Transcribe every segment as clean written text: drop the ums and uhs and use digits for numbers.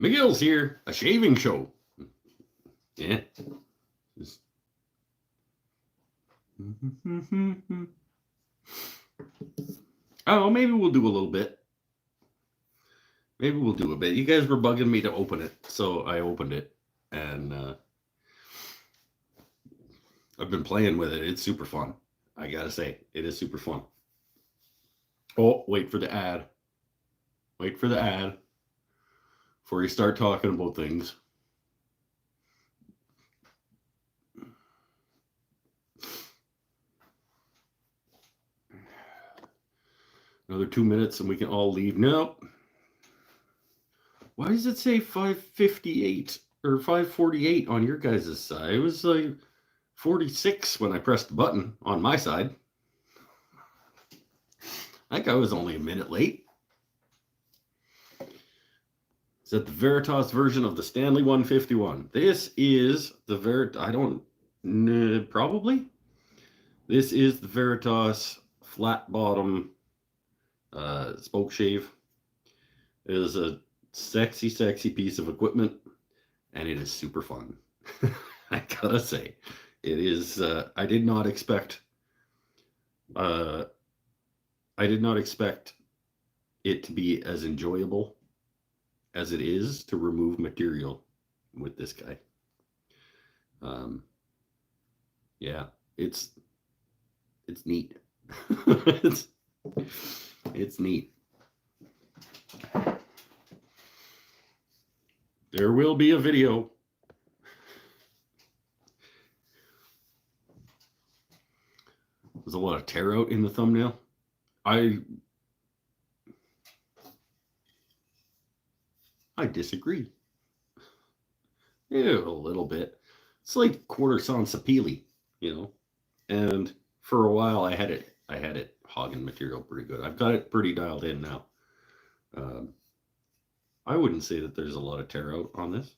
McGill's here, a shaving show. Yeah. Oh, maybe we'll do a little bit. Maybe we'll do a bit. You guys were bugging me to open it, so I opened it. And I've been playing with it. It's super fun. I gotta say, it is super fun. Oh, wait for the ad. Wait for the ad before you start talking about things. Another 2 minutes and we can all leave. Nope. Why does it say 5:58 or 5:48 on your guys' side? It was like 46 when I pressed the button on my side. I think I was only a minute late. Is that the Veritas version of the Stanley 151? This is the probably. This is the Veritas flat bottom spoke shave. It is a sexy piece of equipment, and it is super fun. I gotta say, it is. I did not expect it to be as enjoyable as it is to remove material with this guy. Yeah, it's neat. it's neat. There will be a video. There's a lot of tear out in the thumbnail. I disagree. Yeah, a little bit. It's like quarter San Sapili, And for a while I had it hogging material pretty good. I've got it pretty dialed in now. I wouldn't say that there's a lot of tear out on this.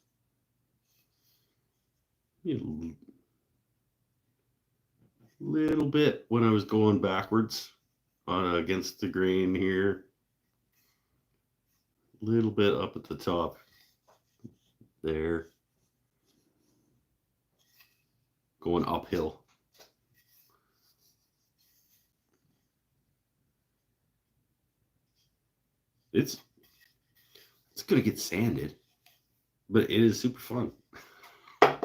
Little bit when I was going backwards against the grain here. Little bit up at the top there. Going uphill. It's going to get sanded, but it is super fun. I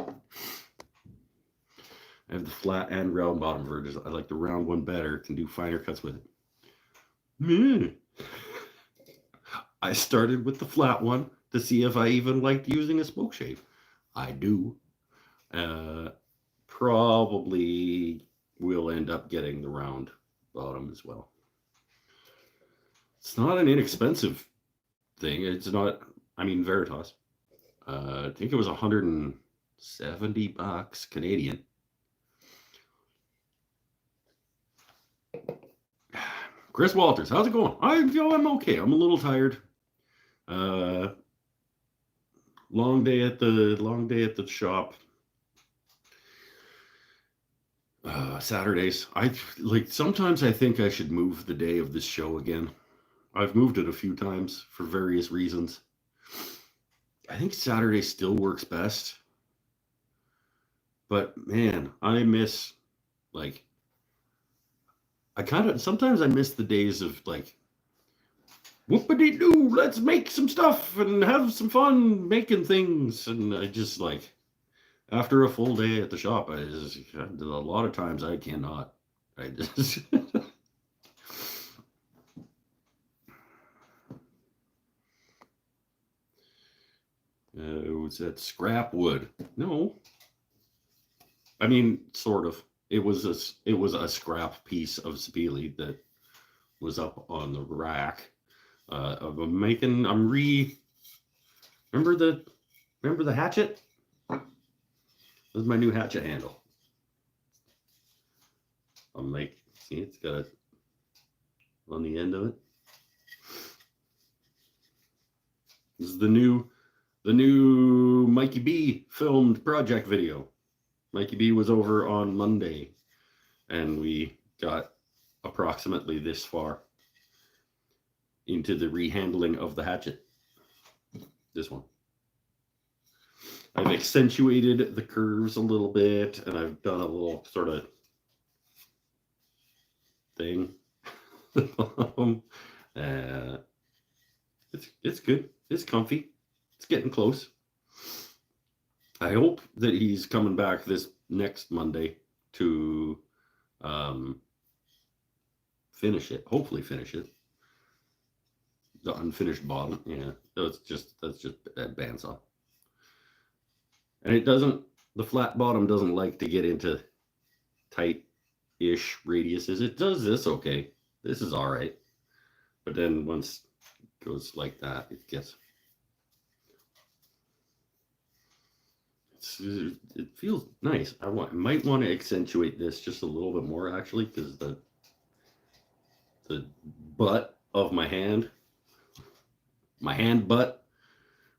have the flat and round bottom versions. I like the round one better. Can do finer cuts with it. I started with the flat one to see if I even liked using a spoke shave. I do. Probably will end up getting the round bottom as well. It's not an inexpensive thing. It's not, Veritas. I think it was $170 Canadian. Chris Walters, how's it going? I'm okay. I'm a little tired. Long day at the shop. Saturdays. Sometimes I think I should move the day of this show again. I've moved it a few times for various reasons. I think Saturday still works best. But man, I miss sometimes I miss the days of whoopity-doo, let's make some stuff and have some fun making things. And I just after a full day at the shop, a lot of times I cannot. I just... was that scrap wood? No. Sort of. It was a scrap piece of Sapili that was up on the rack. Remember the hatchet? This is my new hatchet handle. See, it's got it on the end of it. This is the new Mikey B filmed project video. Mikey B was over on Monday, and we got approximately this far into the rehandling of the hatchet. This one. I've accentuated the curves a little bit, and I've done a little sort of thing. It's good. It's comfy. It's getting close. I hope that he's coming back this next Monday to finish it. Hopefully, finish it. The unfinished bottom. Yeah, that's just a bandsaw. And it doesn't. The flat bottom doesn't like to get into tight-ish radiuses. It does this okay. This is all right. But then once it goes like that, it gets. It feels nice. Might want to accentuate this just a little bit more actually, because the butt of my hand butt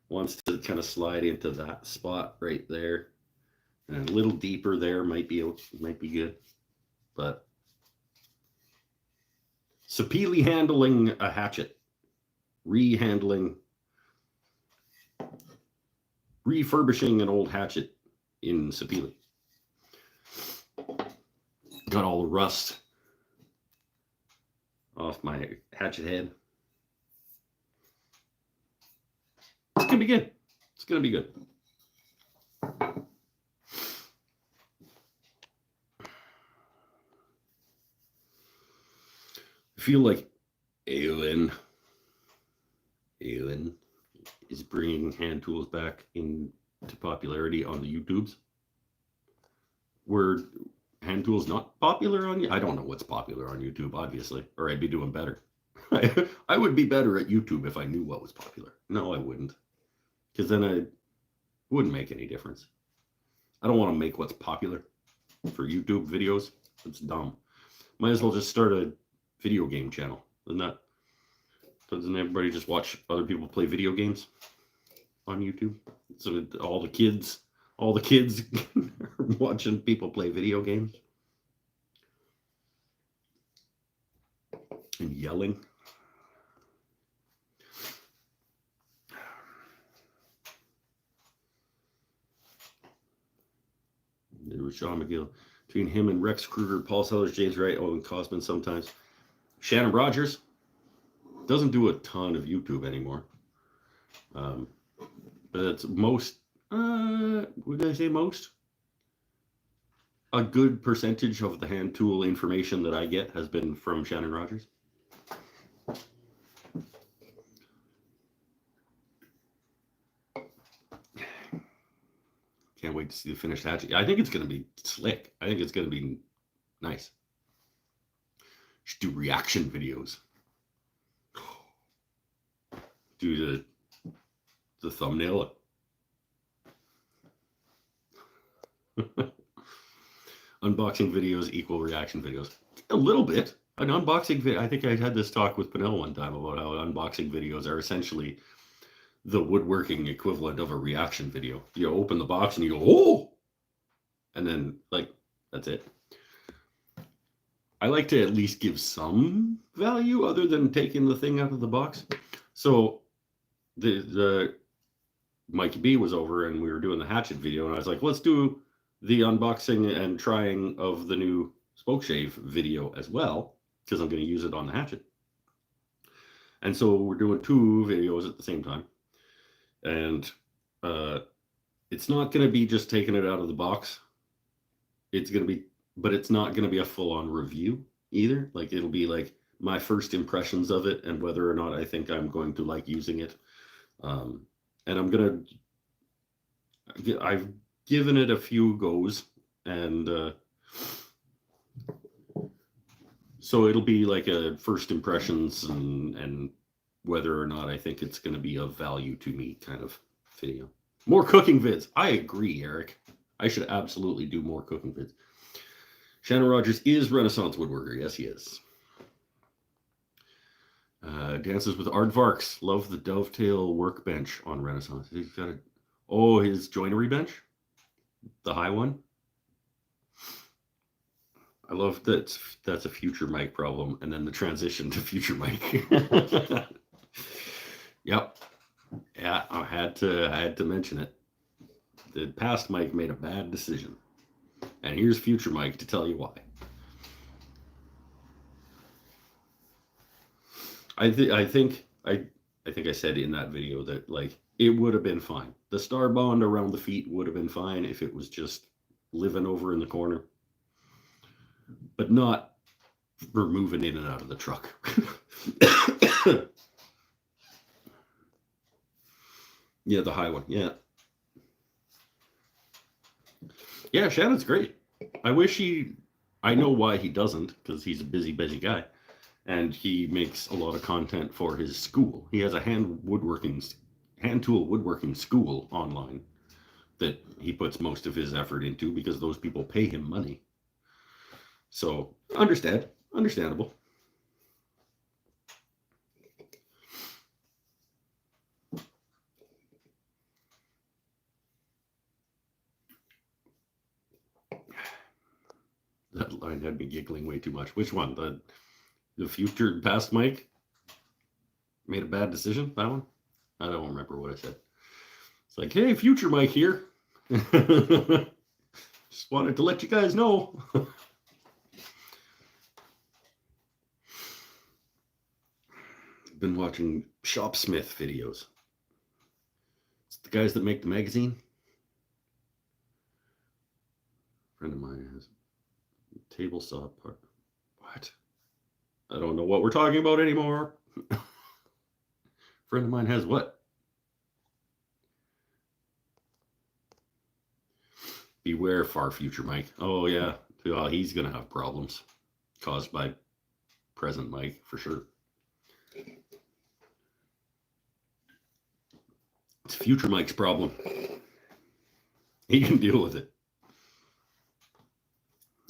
wants to kind of slide into that spot right there, and a little deeper there might be good, but Sapili handling a hatchet, refurbishing an old hatchet in Sapili. Got all the rust off my hatchet head. It's gonna be good. It's gonna be good. I feel like Aylin is bringing hand tools back into popularity on the YouTubes. Were hand tools not popular on? I don't know what's popular on YouTube, obviously, or I'd be doing better. I would be better at YouTube if I knew what was popular. No, I wouldn't, because then I wouldn't make any difference. I don't want to make what's popular for YouTube videos. It's dumb. Might as well just start a video game channel. Doesn't everybody just watch other people play video games on YouTube? So all the kids are watching people play video games and yelling. There was Sean McGill. Between him and Rex Kruger, Paul Sellers, James Wright, Owen Cosman sometimes. Shannon Rogers doesn't do a ton of YouTube anymore. But it's most, would I say most? A good percentage of the hand tool information that I get has been from Shannon Rogers. Can't wait to see the finished hatchet. I think it's going to be slick. I think it's going to be nice. Should do reaction videos. Do the thumbnail. Unboxing videos equal reaction videos. A little bit. An unboxing video. I think I had this talk with Pinnell one time about how unboxing videos are essentially the woodworking equivalent of a reaction video. You open the box and you go, oh! And then, like, that's it. I like to at least give some value other than taking the thing out of the box. So the Mikey B was over and we were doing the hatchet video, and I was like, let's do the unboxing and trying of the new Spokeshave video as well, because I'm going to use it on the hatchet. And so we're doing two videos at the same time. And it's not going to be just taking it out of the box. It's going to be, but it's not going to be a full-on review either. Like, it'll be like my first impressions of it and whether or not I think I'm going to like using it. And I've given it a few goes, and so it'll be like a first impressions and whether or not I think it's going to be of value to me kind of video. More cooking vids. I agree, Eric. I should absolutely do more cooking vids. Shannon Rogers is Renaissance woodworker. Yes, he is. Dances with Aardvarks. Love the dovetail workbench on Renaissance. He's got his joinery bench, the high one. I love that. That's a future mic problem, and then the transition to future mic. Yep. Yeah, I had to mention it. The past Mike made a bad decision. And here's future Mike to tell you why. I think I said in that video that like it would have been fine. The star bond around the feet would have been fine if it was just living over in the corner, but not for moving in and out of the truck. Yeah, the high one. Yeah. Yeah, Shannon's great. I wish I know why he doesn't, because he's a busy guy. And he makes a lot of content for his school. He has a hand tool woodworking school online that he puts most of his effort into because those people pay him money. So understandable. That line had me giggling way too much. Which one? The future past Mike made a bad decision? That one? I don't remember what I said. It's like, hey, future Mike here. Just wanted to let you guys know. Been watching Shopsmith videos. It's the guys that make the magazine. A friend of mine has a table saw part. What? I don't know what we're talking about anymore. Friend of mine has what? Beware, far future Mike. Oh yeah, well, he's gonna have problems caused by present Mike for sure. It's future Mike's problem. He can deal with it.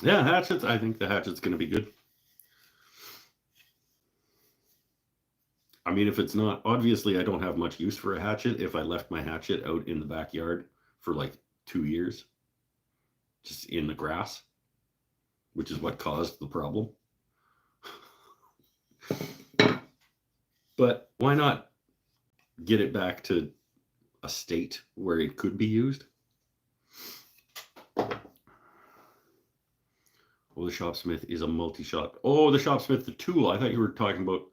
Yeah, hatchets. I think the hatchet's gonna be good. I mean, if it's not, obviously I don't have much use for a hatchet if I left my hatchet out in the backyard for like 2 years, just in the grass, which is what caused the problem. But why not get it back to a state where it could be used? Oh, the Shopsmith is a multi-shop. Oh, the Shopsmith, the tool. I thought you were talking about,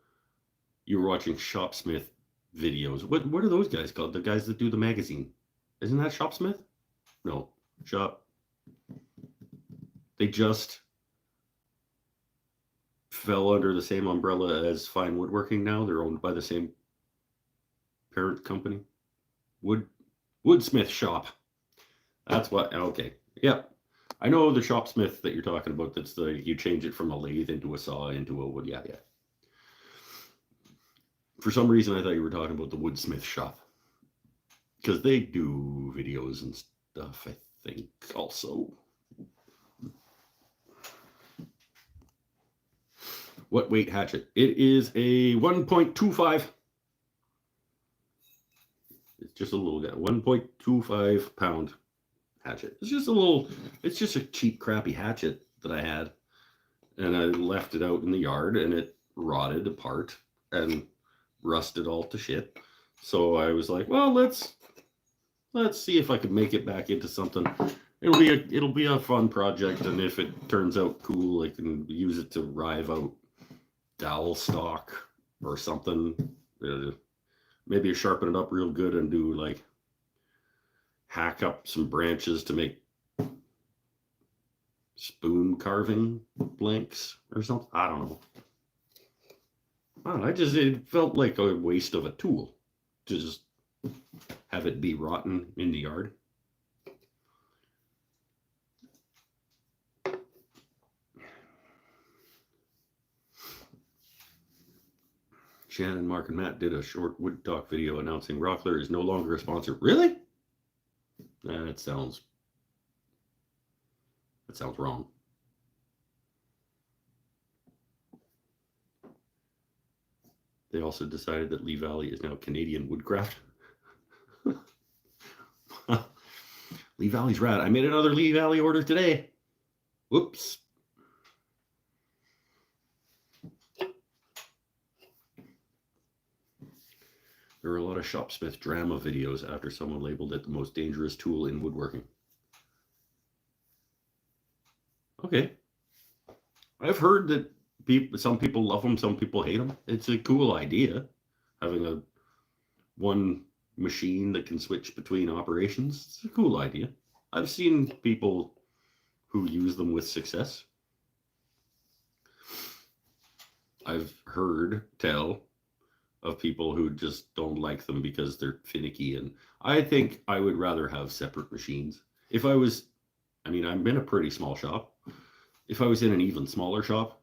you were watching Shopsmith videos. What are those guys called? The guys that do the magazine. Isn't that Shopsmith? No, Shop. They just fell under the same umbrella as Fine Woodworking now. They're owned by the same parent company. Woodsmith Shop. That's what, okay. Yeah. I know the Shopsmith that you're talking about. That's you change it from a lathe into a saw into a wood. Yeah. For some reason, I thought you were talking about the Woodsmith Shop. Because they do videos and stuff, I think, also. What weight hatchet? It is a 1.25. It's just a little guy. 1.25 pound hatchet. It's just a cheap, crappy hatchet that I had. And I left it out in the yard and it rotted apart and rusted all to shit. So I was like, well, let's see if I could make it back into something. It'll be a fun project, and if it turns out cool, I can use it to rive out dowel stock or something. Maybe sharpen it up real good and do like hack up some branches to make spoon carving blanks or something. I don't know. It felt like a waste of a tool to just have it be rotten in the yard. Shannon, Mark, and Matt did a short Wood Talk video announcing Rockler is no longer a sponsor. Really? That sounds wrong. They also decided that Lee Valley is now Canadian Woodcraft. Lee Valley's rad. I made another Lee Valley order today. Whoops. There were a lot of shopsmith drama videos after someone labeled it the most dangerous tool in woodworking. Okay. I've heard that some people love them, some people hate them. It's a cool idea, having a one machine that can switch between operations. It's a cool idea. I've seen people who use them with success. I've heard tell of people who just don't like them because they're finicky, and I think I would rather have separate machines. If I was, I'm in a pretty small shop. If I was in an even smaller shop,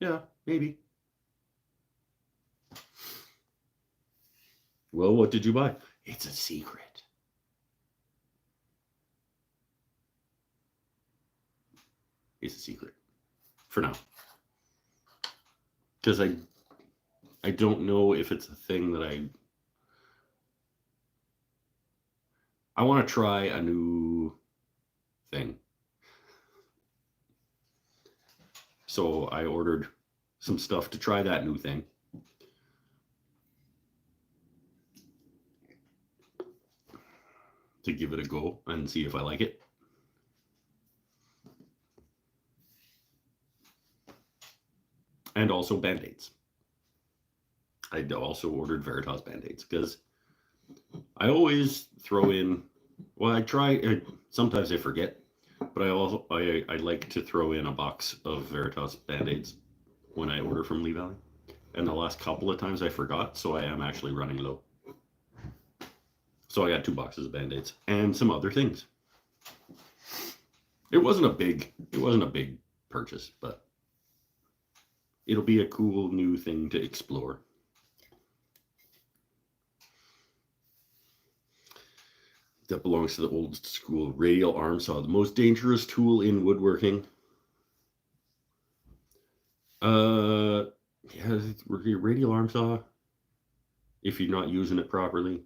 yeah, maybe. Well, what did you buy? It's a secret. It's a secret for now. Because I don't know if it's a thing that I want to try a new thing. So I ordered some stuff to try that new thing. To give it a go and see if I like it. And also Band-Aids. I also ordered Veritas Band-Aids because I always throw in, well, I try, sometimes I forget, but I like to throw in a box of Veritas Band-Aids when I order from Lee Valley. And the last couple of times I forgot, so I am actually running low. So I got 2 boxes of Band-Aids and some other things. It wasn't a big purchase, but it'll be a cool new thing to explore. That belongs to the old school radial arm saw, the most dangerous tool in woodworking. Yeah, radial arm saw, if you're not using it properly.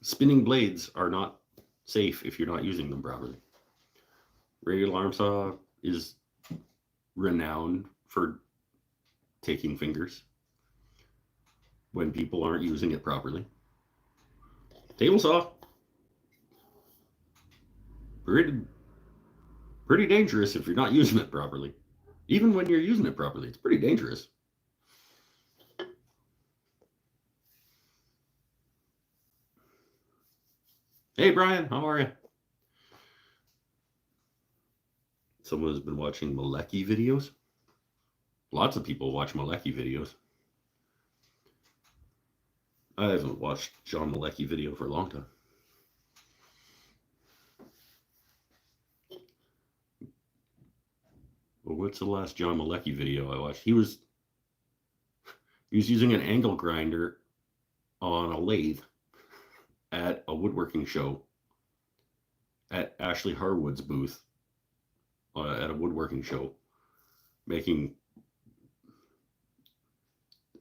Spinning blades are not safe if you're not using them properly. Radial arm saw is renowned for taking fingers when people aren't using it properly. Table saw, pretty dangerous if you're not using it properly. Even when you're using it properly, it's pretty dangerous. Hey Brian, how are you? Someone has been watching Malecki videos. Lots of people watch Malecki videos. I haven't watched John Malecki video for a long time. Well, what's the last John Malecki video I watched? He was using an angle grinder on a lathe at a woodworking show at Ashley Harwood's booth at a woodworking show, making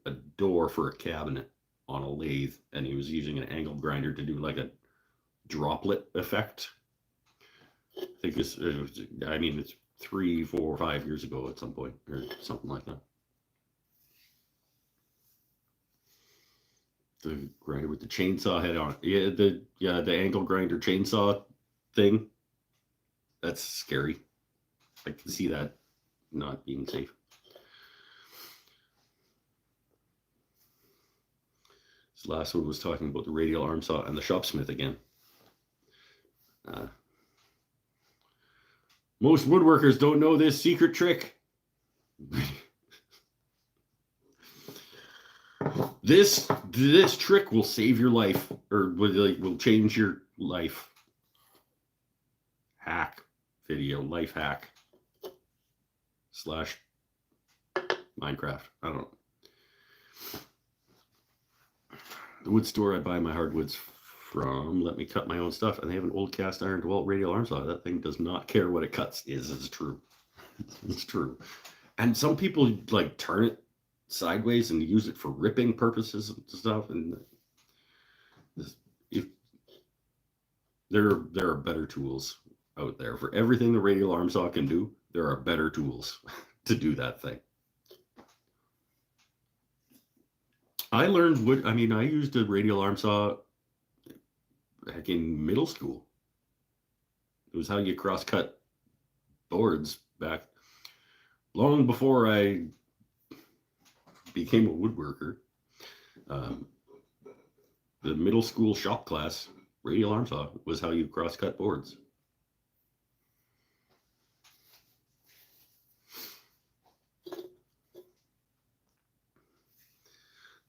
a door for a cabinet on a lathe, and he was using an angle grinder to do like a droplet effect. I think it's 3, 4, 5 years ago at some point, or something like that. The grinder with the chainsaw head on it. The angle grinder chainsaw thing. That's scary. I can see that not being safe. This last one was talking about the radial arm saw and the shopsmith again. Most woodworkers don't know this secret trick. This trick will save your life, or will change your life. Hack video, life hack / Minecraft. I don't know. The wood store I buy my hardwoods from let me cut my own stuff, and they have an old cast iron DeWalt radial arm saw. That thing does not care what it cuts. It's true. It's true. And some people like turn it sideways and use it for ripping purposes and stuff. And there are better tools out there for everything the radial arm saw can do. There are better tools to do that thing. I learned wood. I mean, I used a radial arm saw back in middle school. It was how you cross cut boards back long before I became a woodworker. Um, the middle school shop class radial arm saw was how you cross cut boards.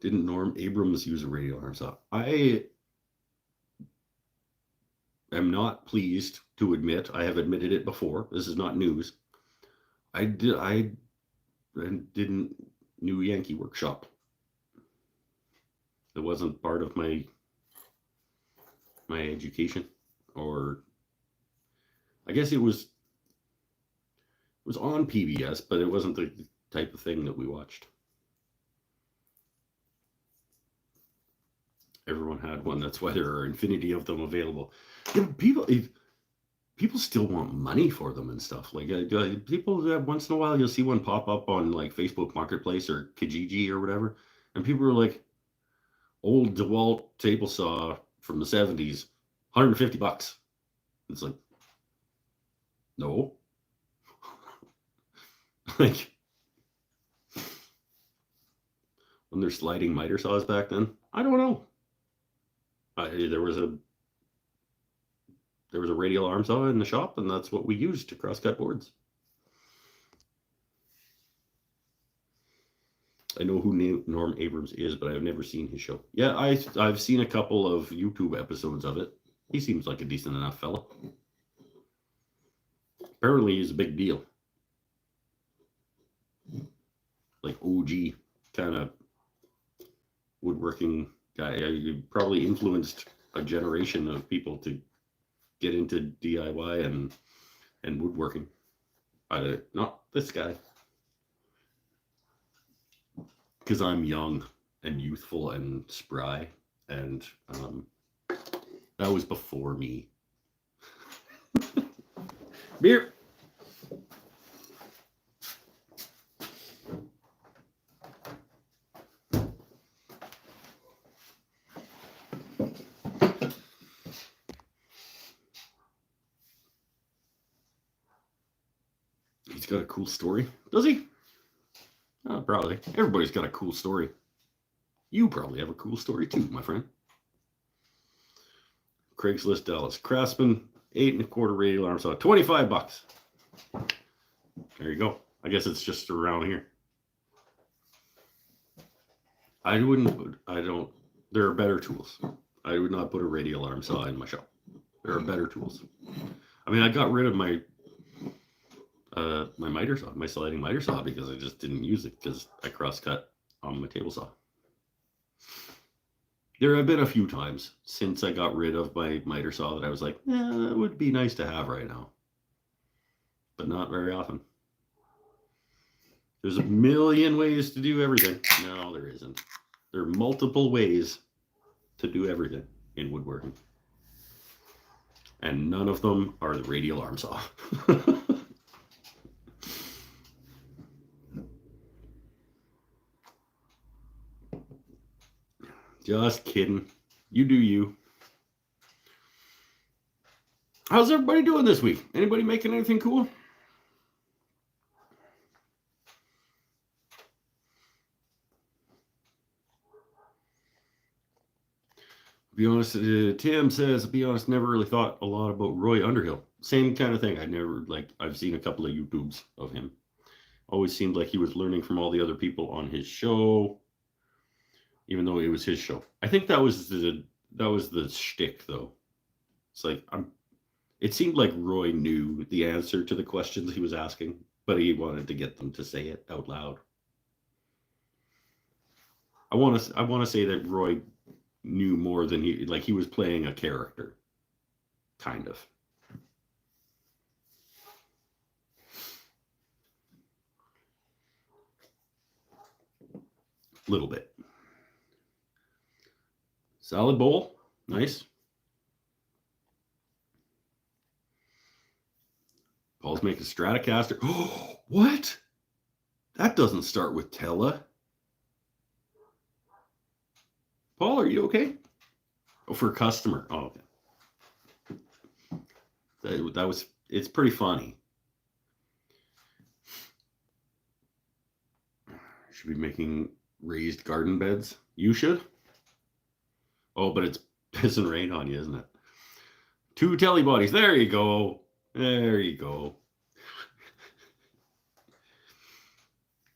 Didn't Norm Abrams use a radial arm saw? I am not pleased to admit, I have admitted it before. This is not news. I didn't New Yankee Workshop. It wasn't part of my education, or I guess it was on PBS, but it wasn't the type of thing that we watched. Everyone had one. That's why there are infinity of them available. Yeah, people still want money for them and stuff. Like people, once in a while, you'll see one pop up on like Facebook Marketplace or Kijiji or whatever, and people are like, old DeWalt table saw from the 70s, $150. It's like, no. Like, when they're sliding miter saws back then, I don't know. There was a radial arm saw in the shop, and that's what we used to cross cut boards. I know who Norm Abrams is, but I've never seen his show. Yeah, I've seen a couple of YouTube episodes of it. He seems like a decent enough fella. Apparently, he's a big deal. Like OG kind of woodworking guy. He probably influenced a generation of people to get into DIY and woodworking. Not this guy. Because I'm young and youthful and spry, and that was before me. Beer. He's got a cool story. Does he? Oh, probably. Everybody's got a cool story. You probably have a cool story too, my friend. Craigslist Dallas. Craftsman, 8 1/4 radial arm saw, $25. There you go. I guess it's just around here. There are better tools. I would not put a radial arm saw in my shop. There are better tools. I mean, I got rid of my miter saw, my sliding miter saw, because I just didn't use it because I cross cut on my table saw. There have been a few times since I got rid of my miter saw that I was like, that would be nice to have right now. But not very often. There's a million ways to do everything. No, there isn't. There are multiple ways to do everything in woodworking. And none of them are the radial arm saw. Just kidding. You do you. How's everybody doing this week? Anybody making anything cool? Be honest, Tim says, be honest, never really thought a lot about Roy Underhill. Same kind of thing. I've seen a couple of YouTubes of him. Always seemed like he was learning from all the other people on his show, even though it was his show. I think that was the shtick, though. It's like, it seemed like Roy knew the answer to the questions he was asking, but he wanted to get them to say it out loud. I want to say that Roy knew more than he was playing a character, kind of. Little bit. Salad bowl, nice. Paul's making a Stratocaster. Oh, what? That doesn't start with Tella. Paul, are you okay? Oh, for a customer. Oh, okay. That was, it's pretty funny. Should be making raised garden beds. You should? Oh, but it's pissing rain on you, isn't it? 2 telly bodies. There you go. There you go.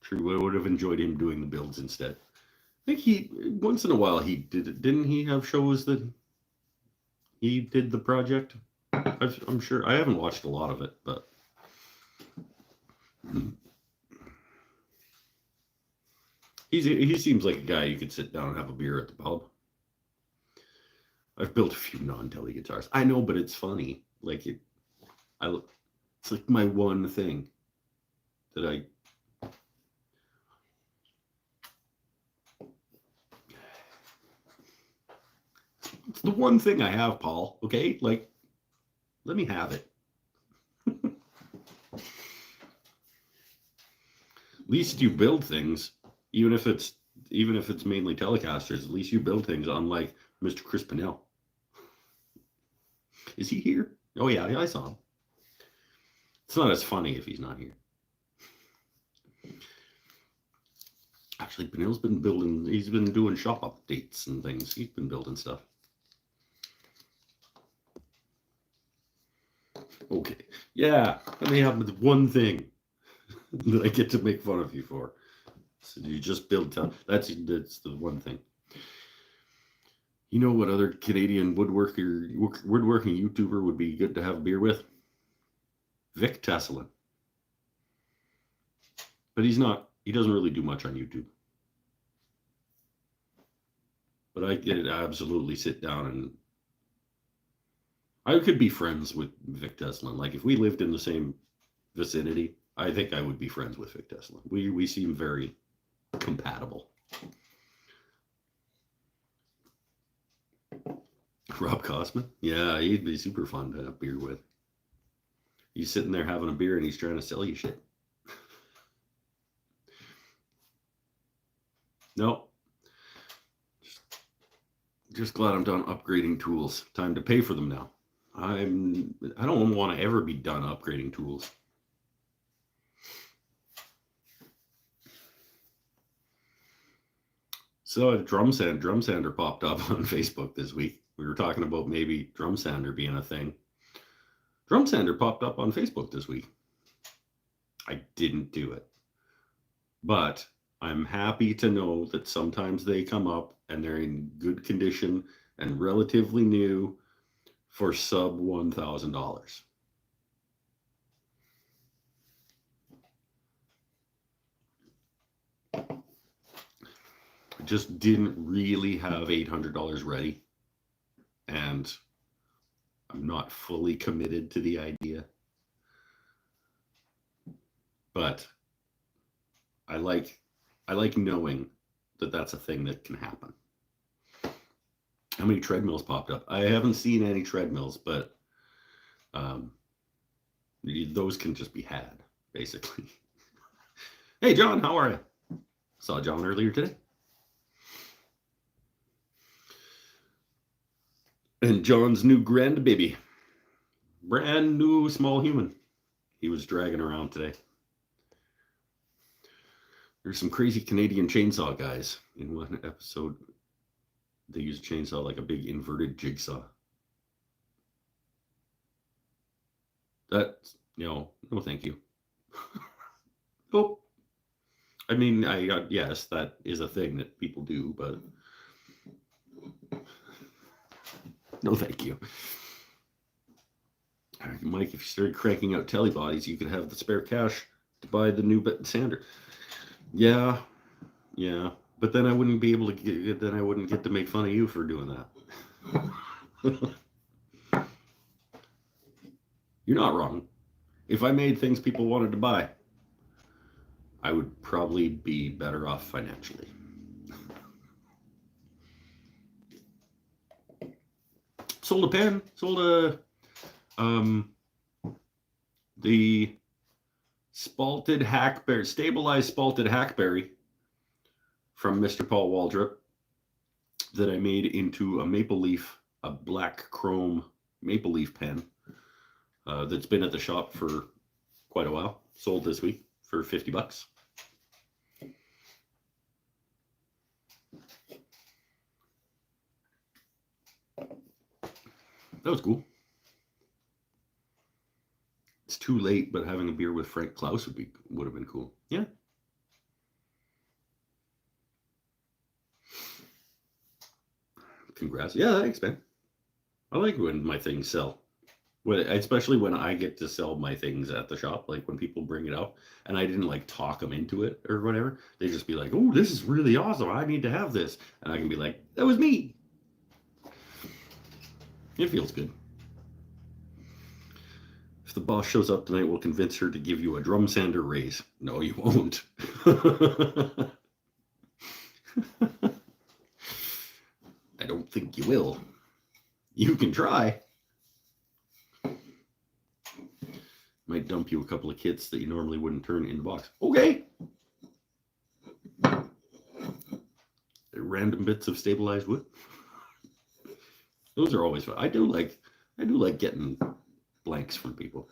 True, I would have enjoyed him doing the builds instead. I think he, once in a while, he did it. Didn't he have shows that he did the project? I'm sure. I haven't watched a lot of it, but. He seems like a guy you could sit down and have a beer at the pub. I've built a few non-telly guitars. I know, but it's funny. Like it's like my one thing that I. It's the one thing I have, Paul. Okay, like, let me have it. At least you build things, even if it's mainly Telecasters. At least you build things, unlike Mr. Chris Pinnell. Is he here? Oh yeah, I saw him. It's not as funny if he's not here. Actually, Pinnell's been building. He's been doing shop updates and things. He's been building stuff. Okay, yeah. Let me have one thing that I get to make fun of you for. So you just build town. That's the one thing. You know what other Canadian woodworking YouTuber would be good to have a beer with? Vic Teslin. But he's not. He doesn't really do much on YouTube. But I could absolutely sit down and I could be friends with Vic Teslin. Like if we lived in the same vicinity, I think I would be friends with Vic Teslin. We seem very compatible. Rob Cosman? Yeah, he'd be super fun to have beer with. He's sitting there having a beer and he's trying to sell you shit. No. Just glad I'm done upgrading tools. Time to pay for them now. I don't want to ever be done upgrading tools. So a drum sander popped up on Facebook this week. We were talking about maybe drum sander being a thing. Drum sander popped up on Facebook this week. I didn't do it. But I'm happy to know that sometimes they come up and they're in good condition and relatively new for sub $1,000. I just didn't really have $800 ready, and I'm not fully committed to the idea. But I like knowing that that's a thing that can happen. How many treadmills popped up? I haven't seen any treadmills, but those can just be had, basically. Hey, John, how are you? Saw John earlier today. And John's new grandbaby, brand new small human, he was dragging around today. There's some crazy Canadian chainsaw guys. In one episode, they use a chainsaw like a big inverted jigsaw. That's, no thank you. Nope. I mean, yes, that is a thing that people do, but no thank you. Mike, if you started cranking out telly bodies, you could have the spare cash to buy the new sander. Yeah, but then I wouldn't be able to get. Then I wouldn't get to make fun of you for doing that. You're not wrong. If I made things people wanted to buy, I would probably be better off financially. Sold a pen. Sold the spalted hackberry, stabilized spalted hackberry from Mr. Paul Waldrop. that I made into a black chrome maple leaf pen that's been at the shop for quite a while. Sold this week for $50. That was cool. It's too late, but having a beer with Frank Klaus would have been cool. Yeah. Congrats. Yeah, thanks, man. I like when my things sell. Especially when I get to sell my things at the shop, like when people bring it up and I didn't like talk them into it or whatever. They just be like, "Oh, this is really awesome. I need to have this." And I can be like, "That was me." It feels good. If the boss shows up tonight, we'll convince her to give you a drum sander raise. No, you won't. I don't think you will. You can try. Might dump you a couple of kits that you normally wouldn't turn in the box. Okay. Random bits of stabilized wood. Those are always fun. I do like getting blanks from people.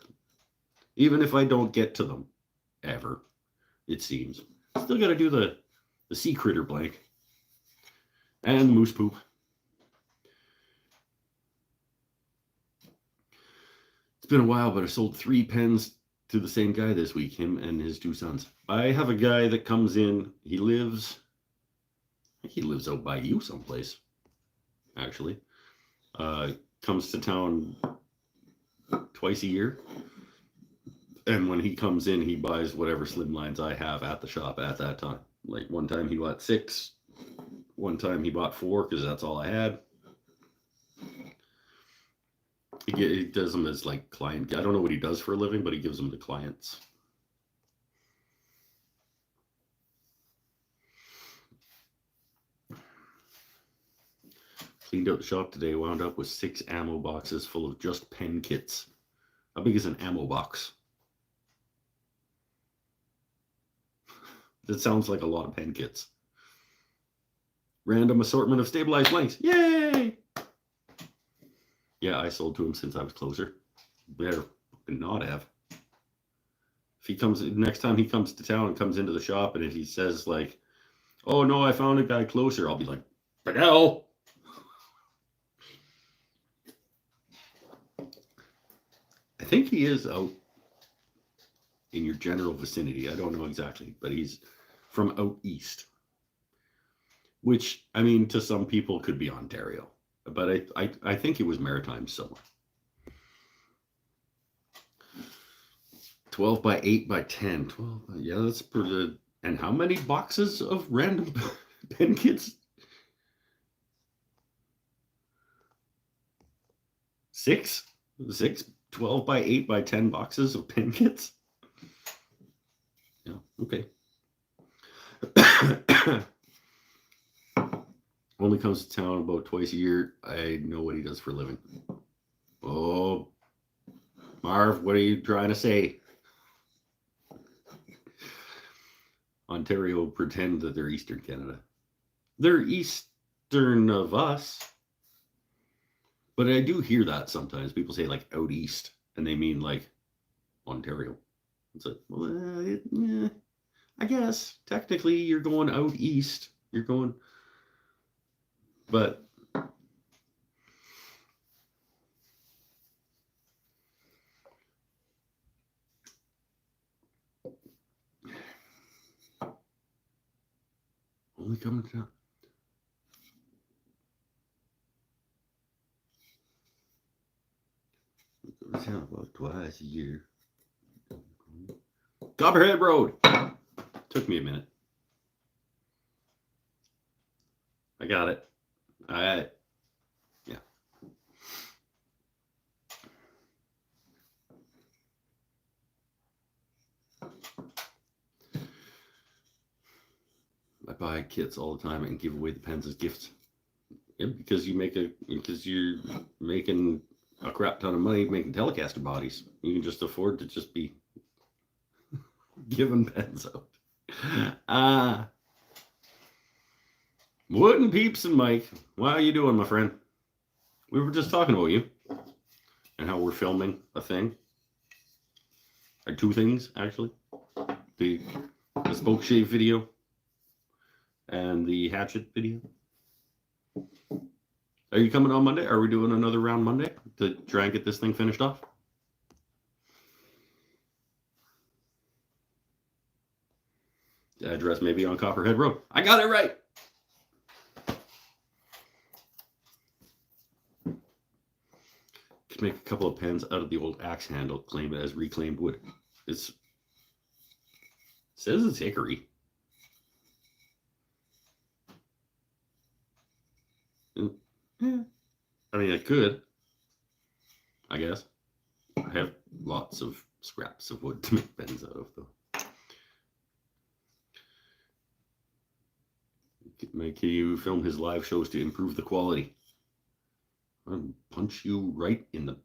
Even if I don't get to them ever, it seems. Still gotta do the sea critter blank. And moose poop. It's been a while, but I sold 3 pens to the same guy this week, him and his 2 sons. I have a guy that comes in. He lives out by you someplace, actually. Comes to town twice a year. And when he comes in, he buys whatever slimlines I have at the shop at that time. Like one time he bought 6. One time he bought 4 because that's all I had. He does them as like client. I don't know what he does for a living, but he gives them to clients. Cleaned out the shop today. Wound up with 6 ammo boxes full of just pen kits. How big is an ammo box? That sounds like a lot of pen kits. Random assortment of stabilized blanks. Yay! Yeah, I sold to him since I was closer. Better not have. If he comes next time he comes to town and comes into the shop and if he says like, "Oh no, I found a guy closer," I'll be like, "The hell?" I think he is out in your general vicinity. I don't know exactly, but he's from out east. Which, I mean, to some people could be Ontario. But I think it was Maritime somewhere. 12 by 8 by 10. 12 by, yeah, that's pretty. And how many boxes of random pen kits? 6? 12 by 8 by 10 boxes of pen kits? Yeah, okay. Only comes to town about twice a year. I know what he does for a living. Oh, Marv, what are you trying to say? Ontario pretend that they're Eastern Canada. They're Eastern of us. But I do hear that sometimes. People say like out east, and they mean like Ontario. It's like, well, yeah, I guess technically you're going out east. You're going, but only coming to town. About twice a year. Copperhead Road. Took me a minute. I got it. All right. Yeah. I buy kits all the time and give away the pens as gifts. Yeah, because you're making a crap ton of money making Telecaster bodies. You can just afford to just be giving pens out. Wooden Peeps and Mike, how you doing, my friend? We were just talking about you and how we're filming a thing. Or two things, actually. The Spokeshave video and the Hatchet video. Are you coming on Monday? Are we doing another round Monday to try and get this thing finished off? The address may be on Copperhead Road. I got it right. Could make a couple of pens out of the old axe handle, claim it as reclaimed wood. It says it's hickory. I mean, I could. I guess. I have lots of scraps of wood to make pens out of, though. Can you film his live shows to improve the quality? I'll punch you right in the...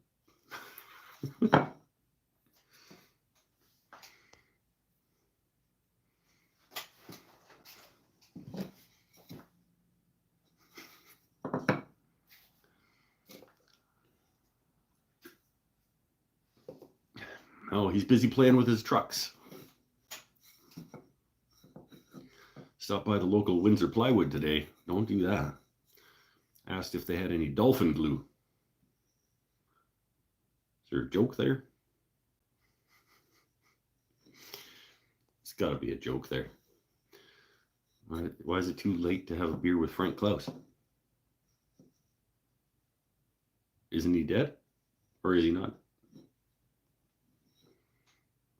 Oh, he's busy playing with his trucks. Stopped by the local Windsor Plywood today. Don't do that. Asked if they had any dolphin glue. Is there a joke there? It's got to be a joke there. Why is it too late to have a beer with Frank Klaus? Isn't he dead? Or is he not?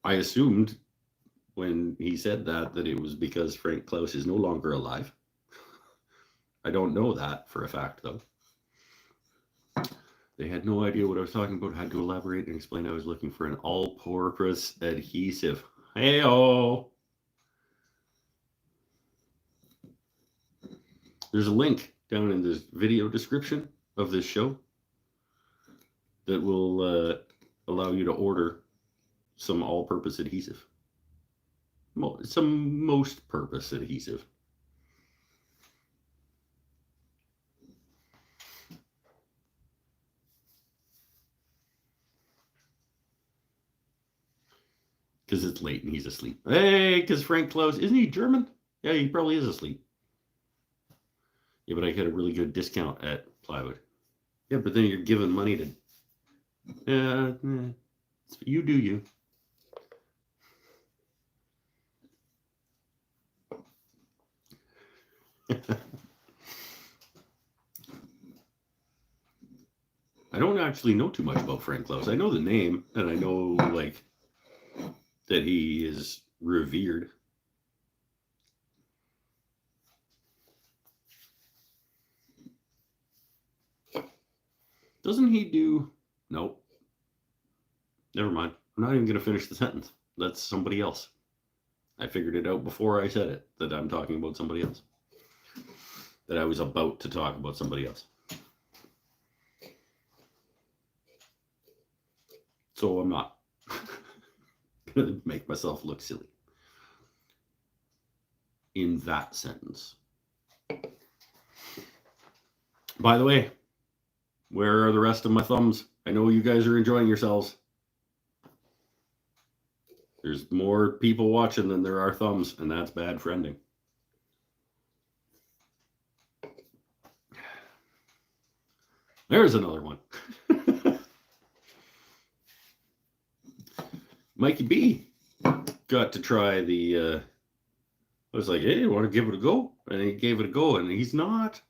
I assumed when he said that it was because Frank Klaus is no longer alive. I don't know that for a fact, though. They had no idea what I was talking about. Had to elaborate and explain I was looking for an all-purpose adhesive. Hey-oh! There's a link down in the video description of this show that will allow you to order some all-purpose adhesive. Some most-purpose adhesive. Because it's late and he's asleep. Hey, because Frank Klaus, isn't he German? Yeah, he probably is asleep. Yeah, but I get a really good discount at plywood. Yeah, but then you're giving money to... you do you. I don't actually know too much about Frank Klaus. I know the name, and I know, like, that he is revered. Doesn't he do... Nope. Never mind. I'm not even going to finish the sentence. That's somebody else. I figured it out before I said it, that I'm talking about somebody else. That I was about to talk about somebody else. So I'm not going to make myself look silly in that sentence. By the way, where are the rest of my thumbs? I know you guys are enjoying yourselves. There's more people watching than there are thumbs, and that's bad friending. There's another one. Mikey B got to try the... I was like, hey, you want to give it a go? And he gave it a go, and he's not...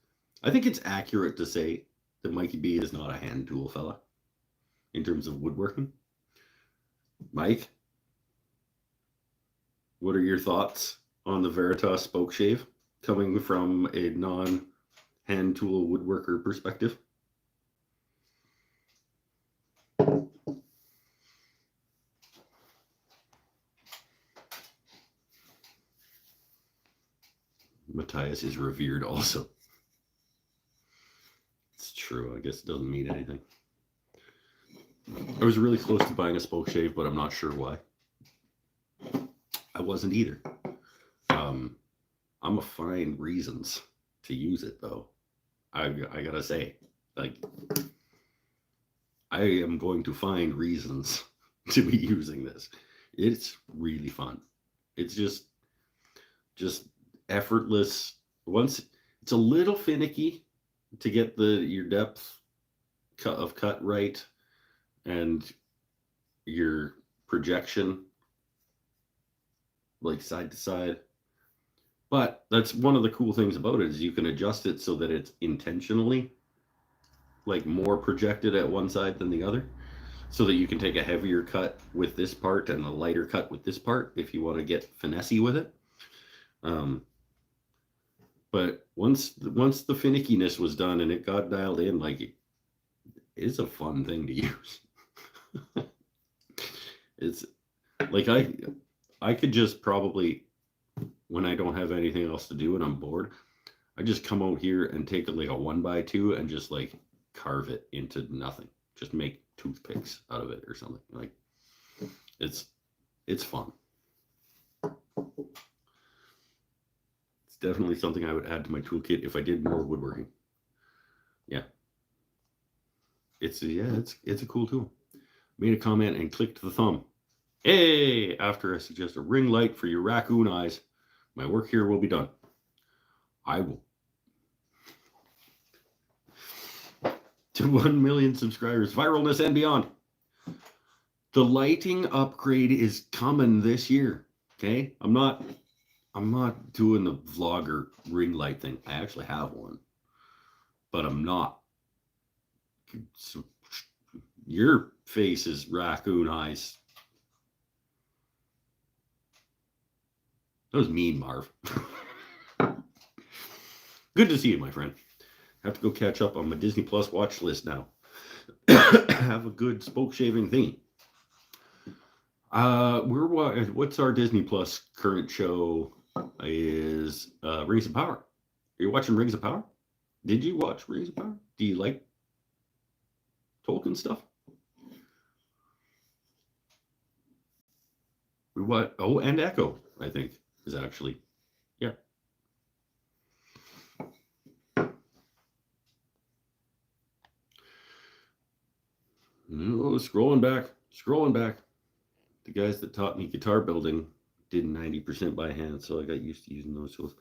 I think it's accurate to say that Mikey B is not a hand tool fella in terms of woodworking. Mike, what are your thoughts on the Veritas Spokeshave coming from a non-hand tool woodworker perspective? Matthias is revered also. It's true. I guess it doesn't mean anything. I was really close to buying a Spokeshave, but I'm not sure why. I wasn't either. I'm a find reasons to use it though. I gotta say, like, I am going to find reasons to be using this. It's really fun. It's just effortless. Once it's a little finicky to get your depth of cut right and your projection like side to side. But that's one of the cool things about it is you can adjust it so that it's intentionally like more projected at one side than the other, so that you can take a heavier cut with this part and a lighter cut with this part if you want to get finessey with it. Um, but once the finickiness was done and it got dialed in, like it's a fun thing to use. It's like I could just probably, when I don't have anything else to do and I'm bored, I just come out here and take like a 1x2 and just like carve it into nothing. Just make toothpicks out of it or something. Like it's fun. It's definitely something I would add to my toolkit if I did more woodworking. Yeah. It's a cool tool. Made a comment and clicked the thumb. Hey, after I suggest a ring light for your raccoon eyes, my work here will be done. I will. To 1 million subscribers, viralness and beyond. The lighting upgrade is coming this year. Okay, I'm not doing the vlogger ring light thing. I actually have one, but I'm not. So, your face is raccoon eyes. That was mean, Marv. Good to see you, my friend. Have to go catch up on my Disney Plus watch list now. Have a good Spokeshaving theme. What's our Disney Plus current show? Is Rings of Power. Are you watching Rings of Power? Did you watch Rings of Power? Do you like Tolkien stuff? And Echo, I think, is actually, yeah. Oh, scrolling back. The guys that taught me guitar building did 90% by hand, so I got used to using those tools.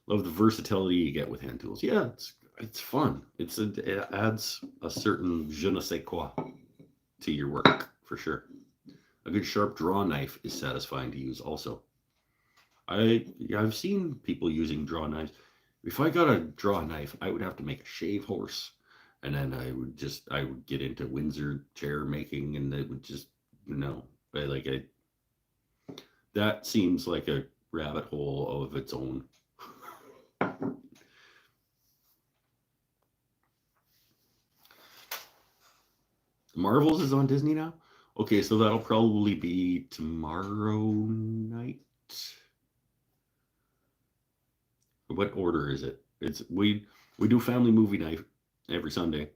Love the versatility you get with hand tools. Yeah, it's fun. It adds a certain je ne sais quoi to your work, for sure. A good sharp draw knife is satisfying to use also. I've seen people using draw knives. If I got a draw knife, I would have to make a shave horse, and then I would get into Windsor chair making, and it would just, that seems like a rabbit hole of its own. Marvels is on Disney now? Okay, so that'll probably be tomorrow night. What order is it? We do family movie night every Sunday.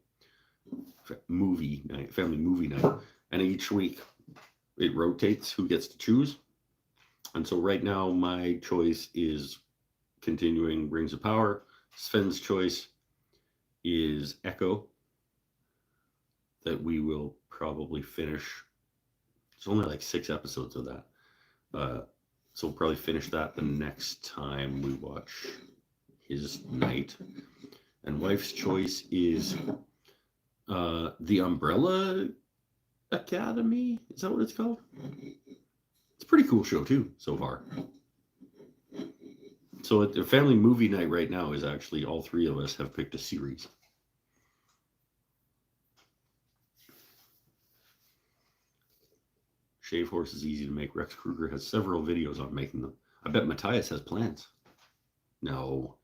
Family movie night. And each week it rotates who gets to choose. And so right now my choice is continuing Rings of Power. Sven's choice is Echo, that we will probably finish. It's only like 6 episodes of that. So we'll probably finish that the next time we watch his night. And wife's choice is The Umbrella Academy. Is that what it's called? It's a pretty cool show too, so far. So at the family movie night right now is actually all 3 of us have picked a series. Shave horse is easy to make. Rex Kruger has several videos on making them. I bet Matthias has plans. No.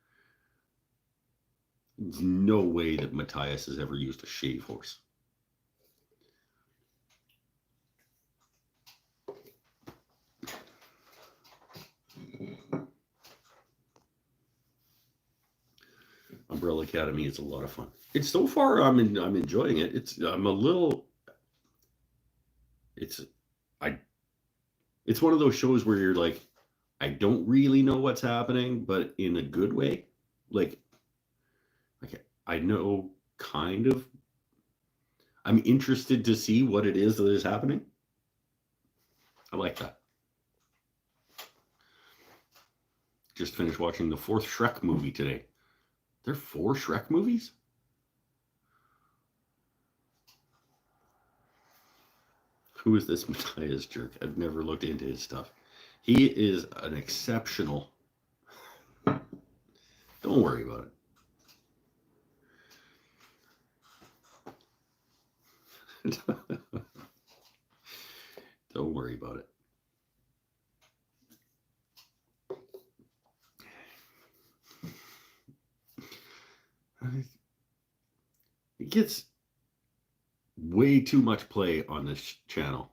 There's no way that Matthias has ever used a shave horse. Umbrella Academy is a lot of fun. It's so far I'm enjoying it. It's one of those shows where you're like, I don't really know what's happening, but in a good way. Like I know kind of. I'm interested to see what it is that is happening. I like that. Just finished watching the fourth Shrek movie today. There are 4 Shrek movies? Who is this Matthias jerk? I've never looked into his stuff. He is an exceptional. Don't worry about it. Don't worry about it. It gets way too much play on this channel.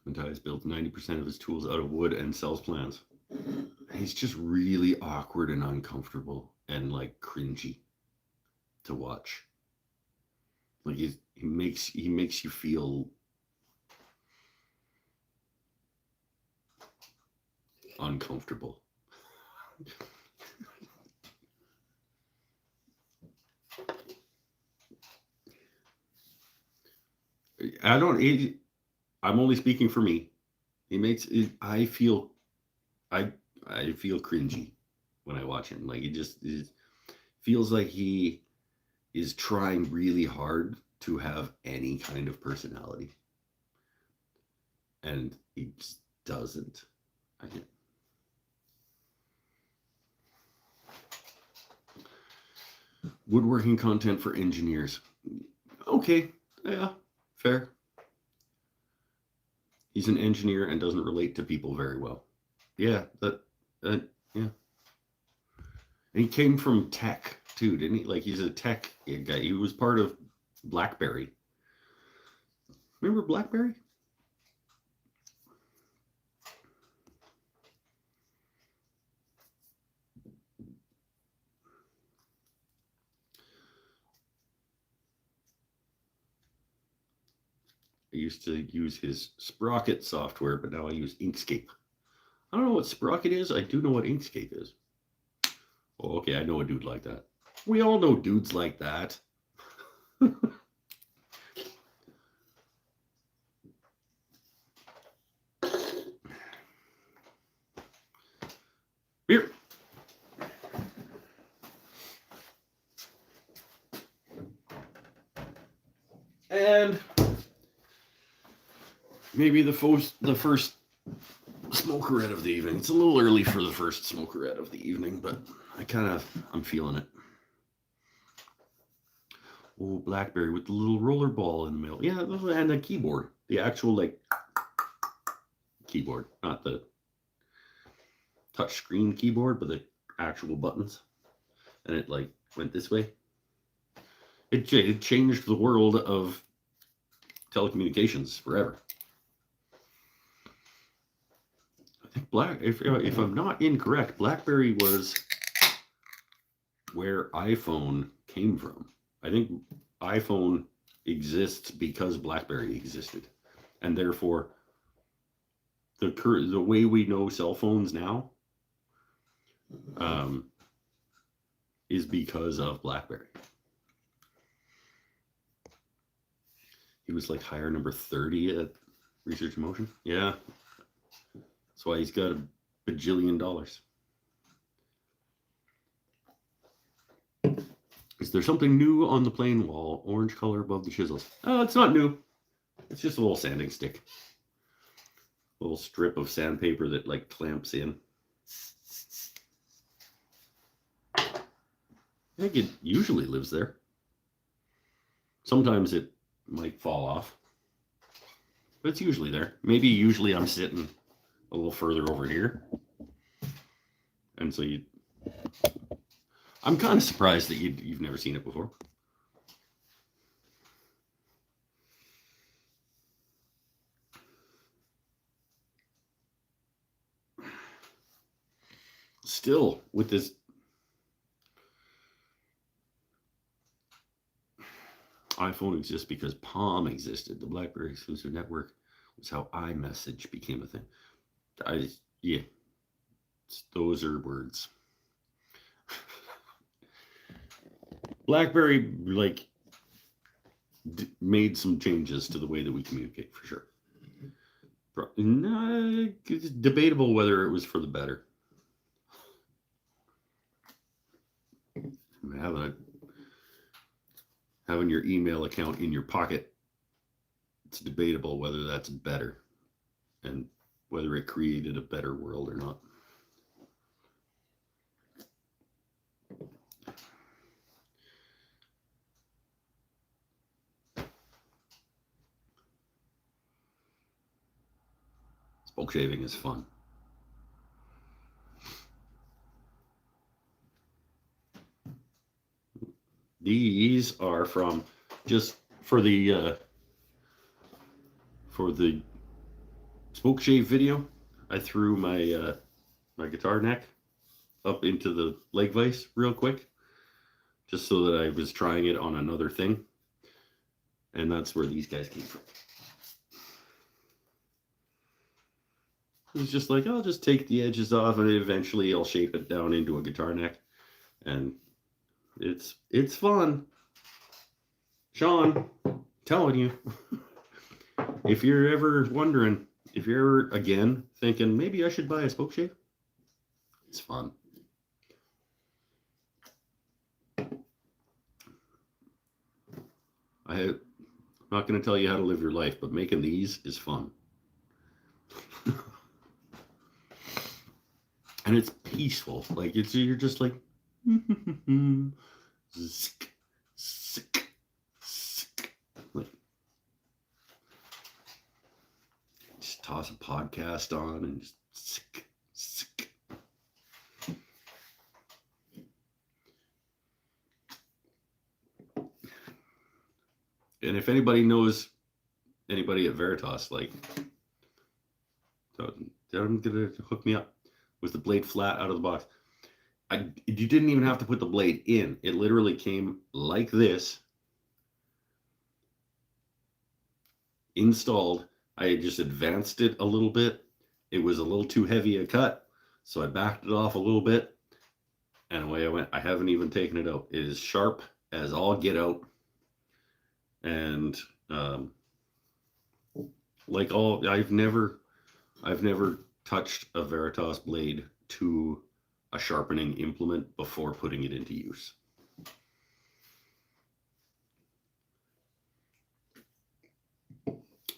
Matthias builds 90% of his tools out of wood and sells plans. He's just really awkward and uncomfortable and like cringy to watch. Like he makes you feel uncomfortable. I'm only speaking for me. He makes it, I feel cringy when I watch him. Like it feels like he is trying really hard to have any kind of personality, and he just doesn't. Woodworking content for engineers. Okay, yeah, fair. He's an engineer and doesn't relate to people very well. Yeah, yeah. And he came from tech too, didn't he? Like he's a tech guy. He was part of BlackBerry. Remember BlackBerry? I used to use his Sprocket software, but now I use Inkscape. I don't know what Sprocket is. I do know what Inkscape is. Oh, okay, I know a dude like that. We all know dudes like that. Here. And maybe the first smokerette of the evening. It's a little early for the first smokerette of the evening, but I'm feeling it. Oh, BlackBerry with the little roller ball in the middle. Yeah, and a keyboard. The actual like keyboard, not the touch screen keyboard, but the actual buttons. And it like went this way. It changed the world of telecommunications forever. I think if I'm not incorrect, BlackBerry was where iPhone came from. I think iPhone exists because BlackBerry existed, and therefore the way we know cell phones now is because of BlackBerry. He was like hire number 30 at Research in Motion. Yeah, that's why he's got $1 bajillion. Is there something new on the plane wall? Orange color above the chisels. Oh, it's not new. It's just a little sanding stick. A little strip of sandpaper that like clamps in. I think it usually lives there. Sometimes it might fall off, but it's usually there. Usually I'm sitting a little further over here. And so I'm kind of surprised that you've never seen it before. Still, with this iPhone exists because Palm existed. The BlackBerry exclusive network was how iMessage became a thing. Yeah, those are words. BlackBerry made some changes to the way that we communicate for sure. No, it's debatable whether it was for the better. Having your email account in your pocket, it's debatable whether that's better and whether it created a better world or not. Spokeshaving is fun. These are from just for the smoke shave video. I threw my my guitar neck up into the leg vise real quick, just so that I was trying it on another thing, and that's where these guys came from. It was just like, I'll just take the edges off, and eventually I'll shape it down into a guitar neck, and it's fun. Sean, telling you, if you're ever wondering, if you're ever again thinking maybe I should buy a spoke shave, it's fun. I'm not going to tell you how to live your life, but making these is fun. And it's peaceful. Like you're just like zik, zik, zik. Like, just toss a podcast on and just zik, zik. And if anybody knows anybody at Veritas, like, tell them to hook me up. Was the blade flat out of the box? You didn't even have to put the blade in. It literally came like this, installed. I just advanced it a little bit. It was a little too heavy a cut, so I backed it off a little bit, and away I went. I haven't even taken it out. It is sharp as all get out, and I've never touched a Veritas blade to a sharpening implement before putting it into use.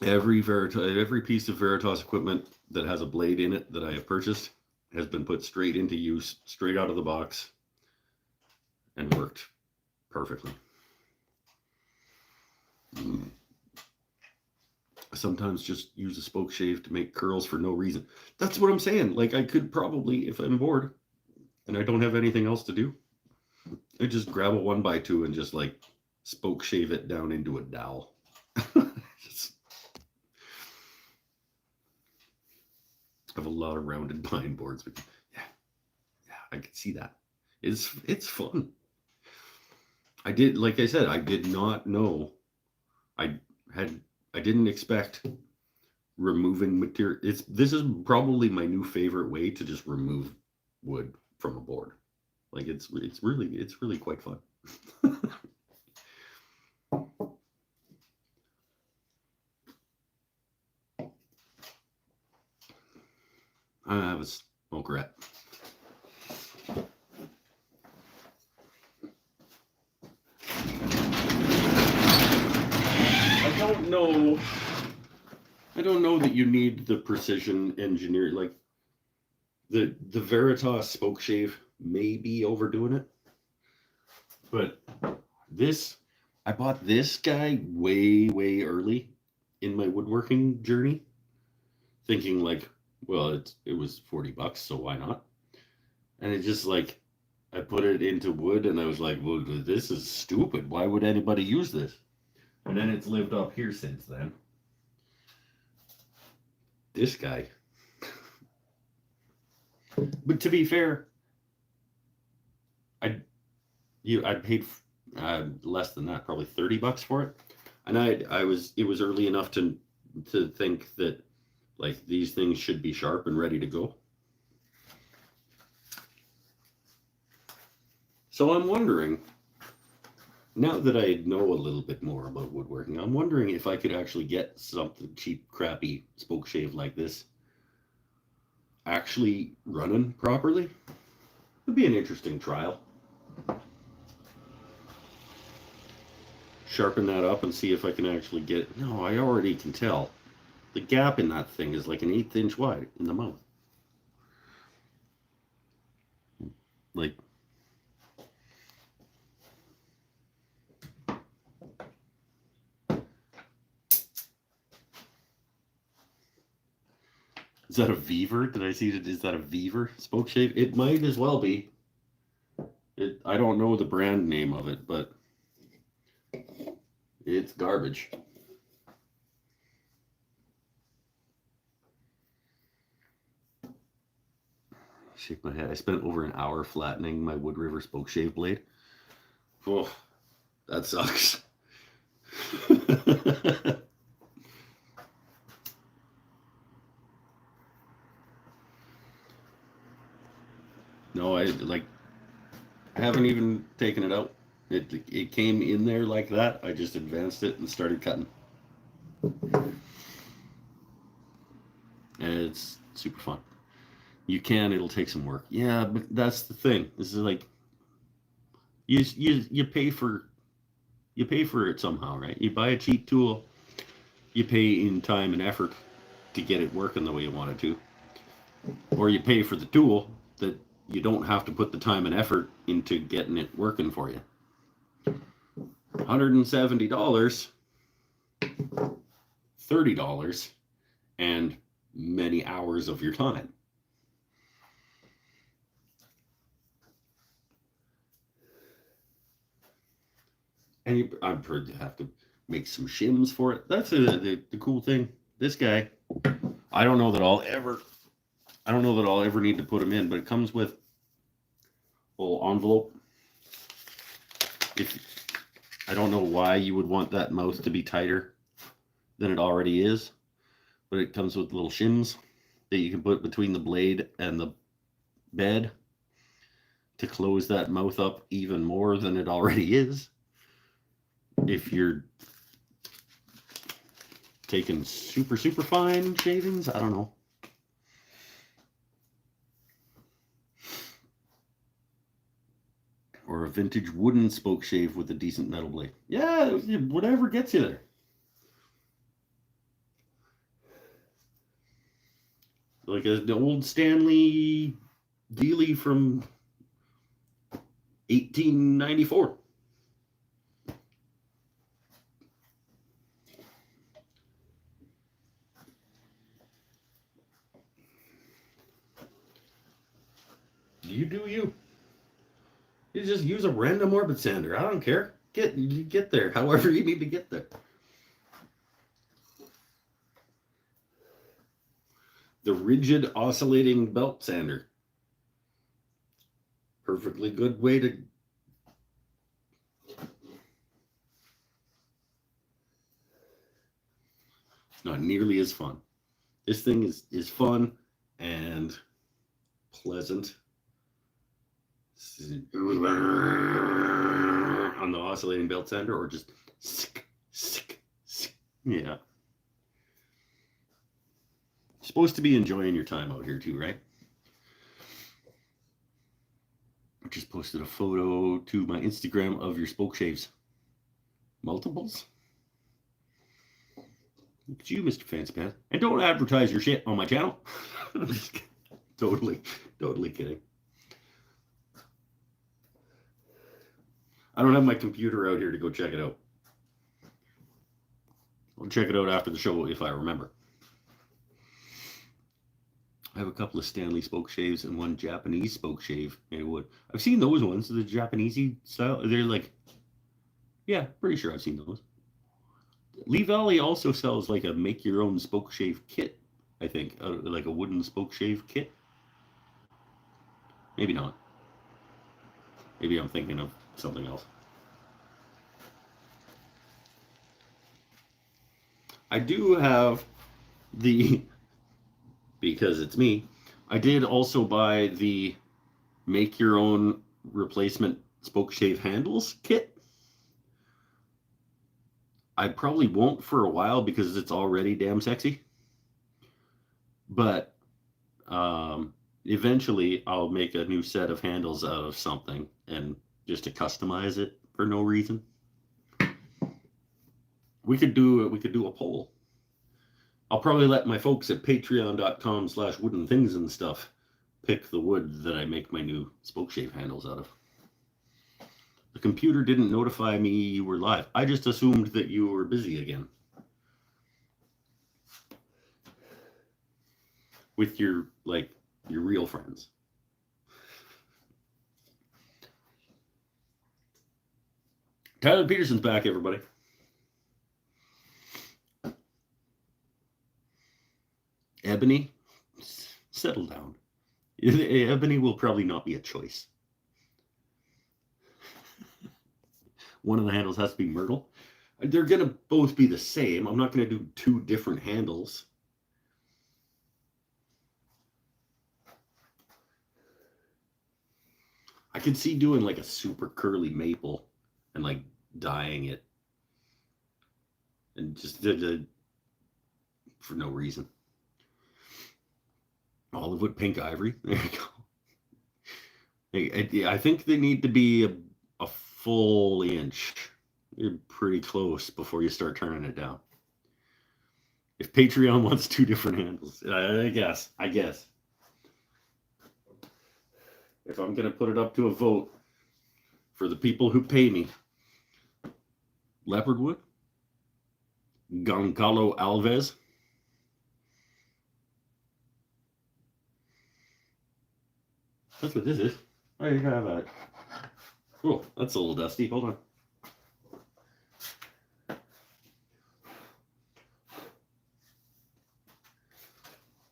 Every piece of Veritas equipment that has a blade in it that I have purchased has been put straight into use, straight out of the box, and worked perfectly. Sometimes just use a spoke shave to make curls for no reason. That's what I'm saying. Like, I could probably, if I'm bored and I don't have anything else to do, I just grab a 1x2 and just like spoke shave it down into a dowel. Just have a lot of rounded pine boards, but yeah, I could see that. It's fun. I did not know. I didn't expect removing material. This is probably my new favorite way to just remove wood from a board. Like it's really quite fun. I have a smokerette. I don't know that you need the precision engineer. Like the Veritas spoke shave may be overdoing it, but I bought this guy way early in my woodworking journey, thinking like, well, it was $40, so why not? And it just like, I put it into wood and I was like, well, this is stupid. Why would anybody use this? And then it's lived up here since then. This guy. But to be fair, I paid less than that, probably $30 for it. And it was early enough to think that Like, these things should be sharp and ready to go. So I'm wondering, now that I know a little bit more about woodworking, I'm wondering if I could actually get something cheap, crappy Spokeshave like this actually running properly. It'd be an interesting trial. Sharpen that up and see if I can actually get it. No, I already can tell. The gap in that thing is like an 1/8 inch wide in the mouth. Like, is that a Beaver? Did I see it? Is that a Beaver Spokeshave? It might as well be. I don't know the brand name of it, but it's garbage. Shake my head. I spent over an hour flattening my Wood River Spokeshave blade. Oh, that sucks. No, I haven't even taken it out. It came in there like that. I just advanced it and started cutting. And it's super fun. You can, it'll take some work. Yeah, but that's the thing. This is like you pay for it somehow, right? You buy a cheap tool, you pay in time and effort to get it working the way you want it to. Or you pay for the tool that you don't have to put the time and effort into getting it working for you. $170, $30, and many hours of your time. And I'm sure you have to make some shims for it. That's the cool thing. This guy, I don't know that I'll ever need to put him in, but it comes with a little envelope. I don't know why you would want that mouth to be tighter than it already is, but it comes with little shims that you can put between the blade and the bed to close that mouth up even more than it already is. If you're taking super fine shavings, I don't know. Or a vintage wooden Spokeshave with a decent metal blade. Yeah, whatever gets you there. Like an old Stanley Dealey from 1894. You do you. You just use a random orbit sander. I don't care. Get there however you need to get there. The rigid oscillating belt sander. Perfectly good way to. It's not nearly as fun. This thing is fun and pleasant. On the oscillating belt sander, or just yeah. Supposed to be enjoying your time out here too, right? I just posted a photo to my Instagram of your Spokeshaves. Multiples? Look at you, Mr. Fancy Pants. And don't advertise your shit on my channel. Totally kidding. I don't have my computer out here to go check it out. I'll check it out after the show if I remember. I have a couple of Stanley Spokeshaves and one Japanese Spokeshave made of wood. I've seen those ones, the Japanesey style. They're like, yeah, pretty sure I've seen those. Lee Valley also sells like a make your own Spokeshave kit, I think, like a wooden Spokeshave kit. Maybe not. Maybe I'm thinking of something else. I do have the because it's me. I did also buy the make your own replacement Spokeshave handles kit. I probably won't for a while because it's already damn sexy. But eventually I'll make a new set of handles out of something and just to customize it for no reason. We could do a poll. I'll probably let my folks at patreon.com/wooden things and stuff pick the wood that I make my new Spokeshave handles out of. The computer didn't notify me you were live. I just assumed that you were busy again. With your real friends. Tyler Peterson's back, everybody. Ebony, settle down. Ebony will probably not be a choice. One of the handles has to be Myrtle. They're going to both be the same. I'm not going to do two different handles. I could see doing like a super curly maple and like dyeing it. And just for no reason. Olive wood, pink ivory. There you go. I think they need to be a full inch. You're pretty close before you start turning it down. If Patreon wants two different handles, I guess. If I'm going to put it up to a vote for the people who pay me, leopard wood, Goncalo Alves, that's what this is. Oh, you have that. Oh, that's a little dusty. Hold on.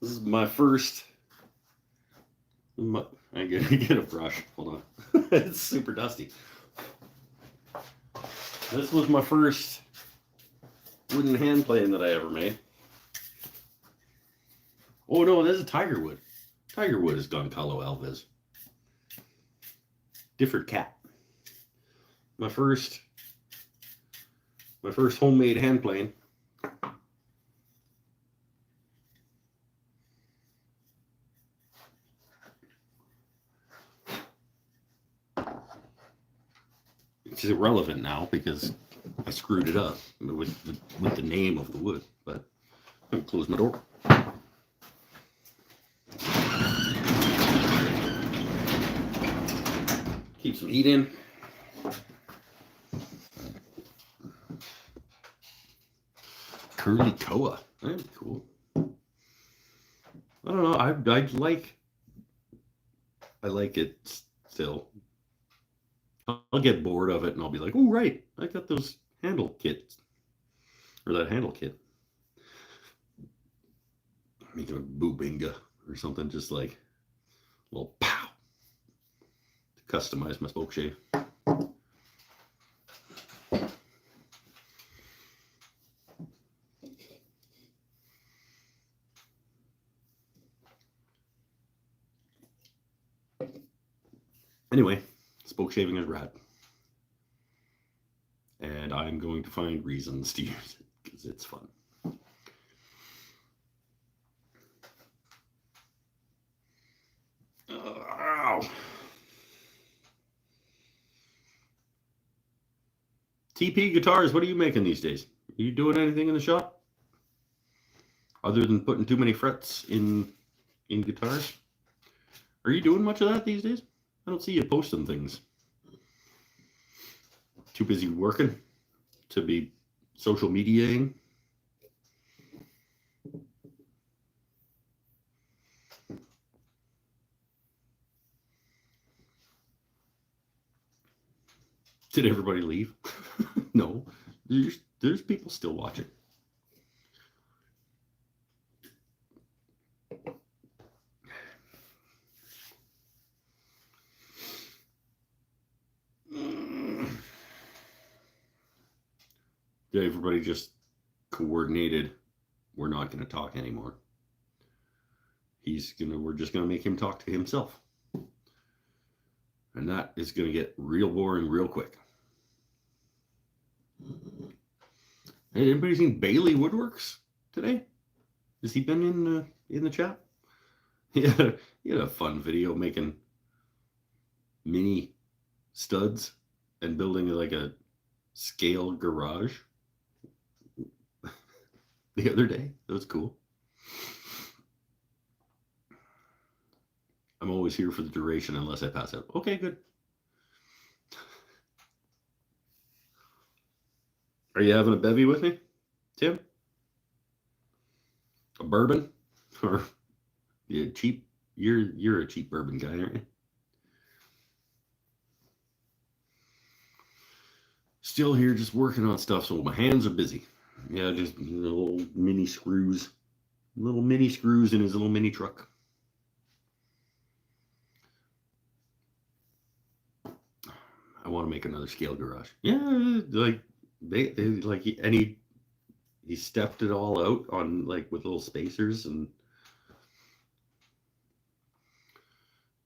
This is my first. I get a brush. Hold on. It's super dusty. This was my first wooden hand plane that I ever made. Oh no, this is Tiger Wood. Tiger Wood is Goncalo Alves. Different cat. My first homemade hand plane. It's irrelevant now because I screwed it up with the name of the wood. But I'm gonna close my door. Keep some heat in. Curly Koa. That'd be cool. I don't know. I like it still. I'll get bored of it and I'll be like, oh, right. I got those handle kits. Or that handle kit. Making a boobinga or something, just like a little pow. To customize my Spokeshave. Anyway, Spokeshaving is rad. And I'm going to find reasons to use it because it's fun. Ow. TP Guitars, what are you making these days? Are you doing anything in the shop? Other than putting too many frets in guitars? Are you doing much of that these days? I don't see you posting things. Too busy working to be social mediating. Did everybody leave? No, there's people still watching. Everybody just coordinated. We're not going to talk anymore. we're just gonna make him talk to himself. And that is gonna get real boring real quick. Hey, anybody seen Bailey Woodworks today? Has he been in the chat? He had a fun video making mini studs and building like a scale garage the other day. That was cool. I'm always here for the duration unless I pass out. Okay, good. Are you having a bevy with me, Tim? A bourbon? Or you're a cheap bourbon guy, aren't you? Still here just working on stuff, so my hands are busy. Yeah, just little mini screws in his little mini truck. I want to make another scale garage. Yeah, like they like he stepped it all out on like with little spacers, and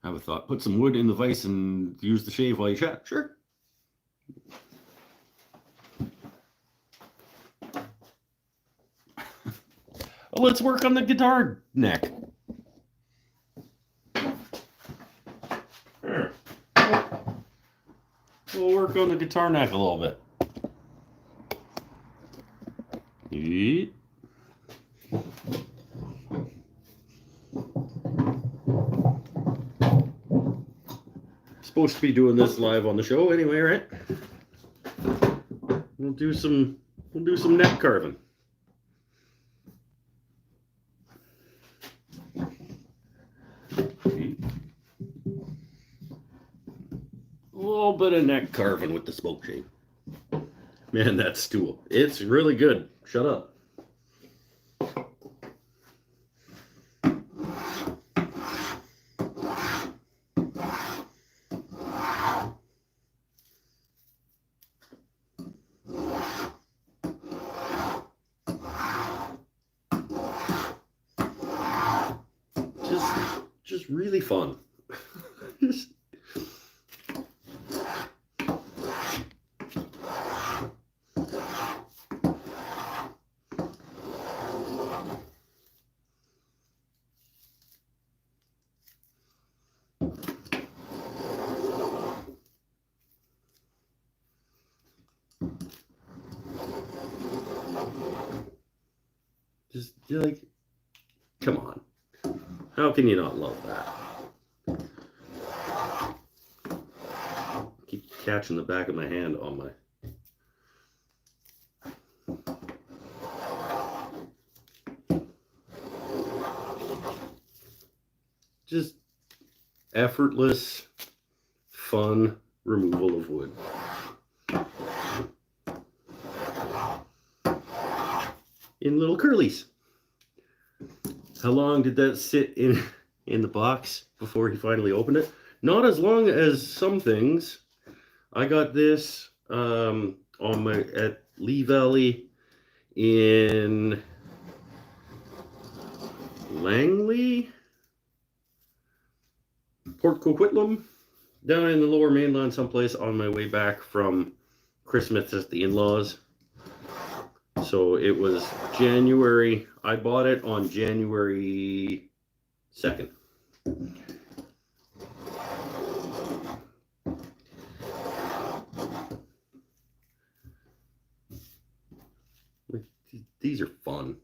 I have a thought. Put some wood in the vise and use the shave while you chat. Sure. Well, let's work on the guitar neck. We'll work on the guitar neck a little bit. Supposed to be doing this live on the show anyway, right? We'll do some neck carving. A little bit of neck carving with the Spokeshave. Man, that stool. It's really good. Shut up. Just really fun. Just like, come on. How can you not love that? Keep catching the back of my hand on my... Just effortless, fun removal of wood. In little curlies. How long did that sit in the box before he finally opened it? Not as long as some things. I got this at Lee Valley in Langley, Port Coquitlam, down in the Lower Mainland someplace on my way back from Christmas at the in-laws. So it was January. I bought it on January 2nd. These are fun.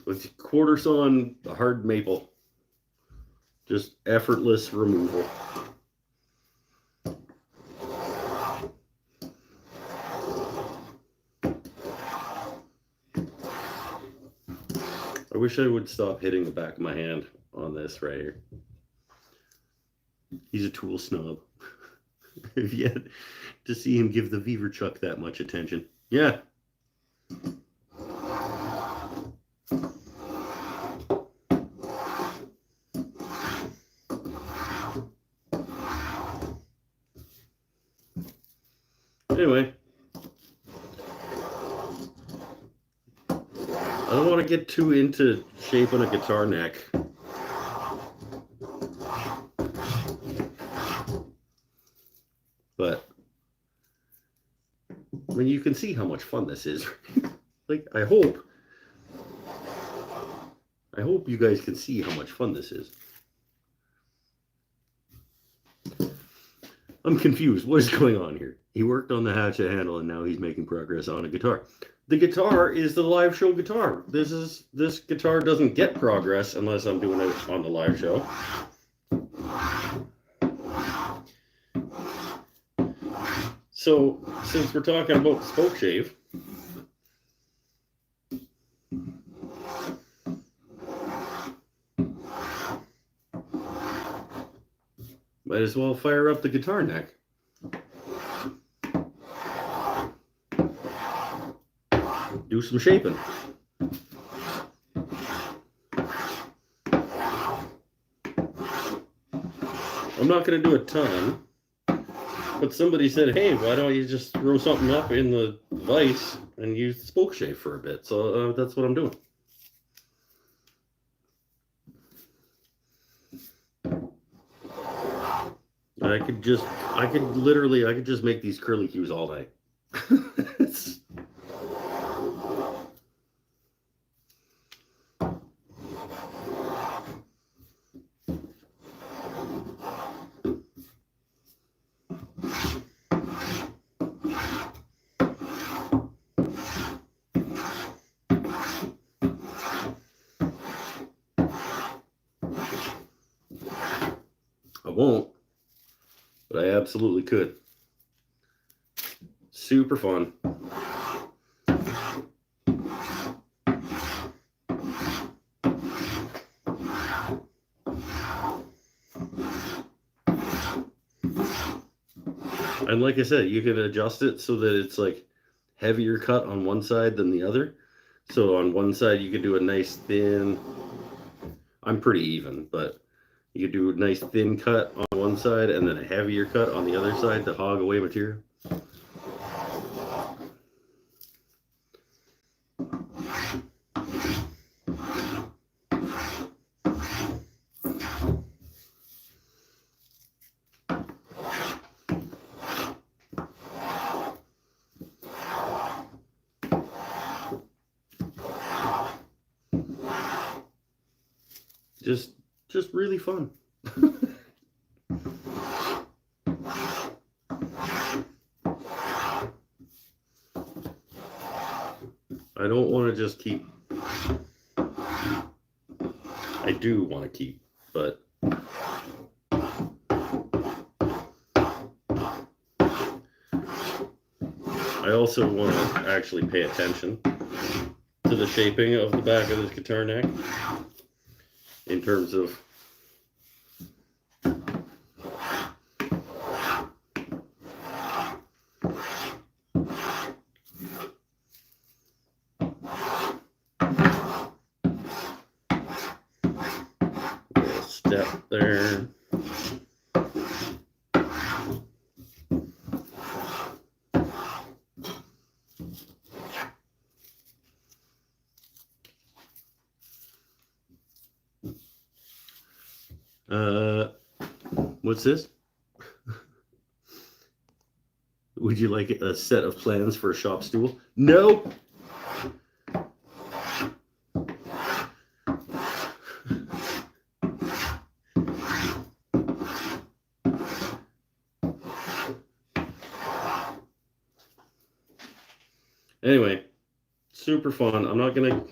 With quarter sawn hard maple. Just effortless removal. I wish I would stop hitting the back of my hand on this right here. He's a tool snob. I've yet to see him give the Beaver Chuck that much attention. Yeah. Anyway, I don't want to get too into shaping a guitar neck. But I mean, you can see how much fun this is. Like, I hope you guys can see how much fun this is. I'm confused. What is going on here? He worked on the hatchet handle and now he's making progress on a guitar. The guitar is the live show guitar. This guitar doesn't get progress unless I'm doing it on the live show. So, since we're talking about the spoke shave, might as well fire up the guitar neck. Do some shaping. I'm not going to do a ton, but somebody said, hey, why don't you just throw something up in the vise and use the spoke shave for a bit? So that's what I'm doing. I could just make these curly cues all day. I won't, but I absolutely could. Super fun. And like I said, you can adjust it so that it's like heavier cut on one side than the other. So on one side you could do a nice thin, I'm pretty even, but you could do a nice thin cut on one side and then a heavier cut on the other side to hog away material. Just really fun. I don't want to just keep. I do want to keep, but I also want to actually pay attention to the shaping of the back of this guitar neck in terms of step there. What's this? Would you like a set of plans for a shop stool? Nope. Anyway, super fun. I'm not gonna.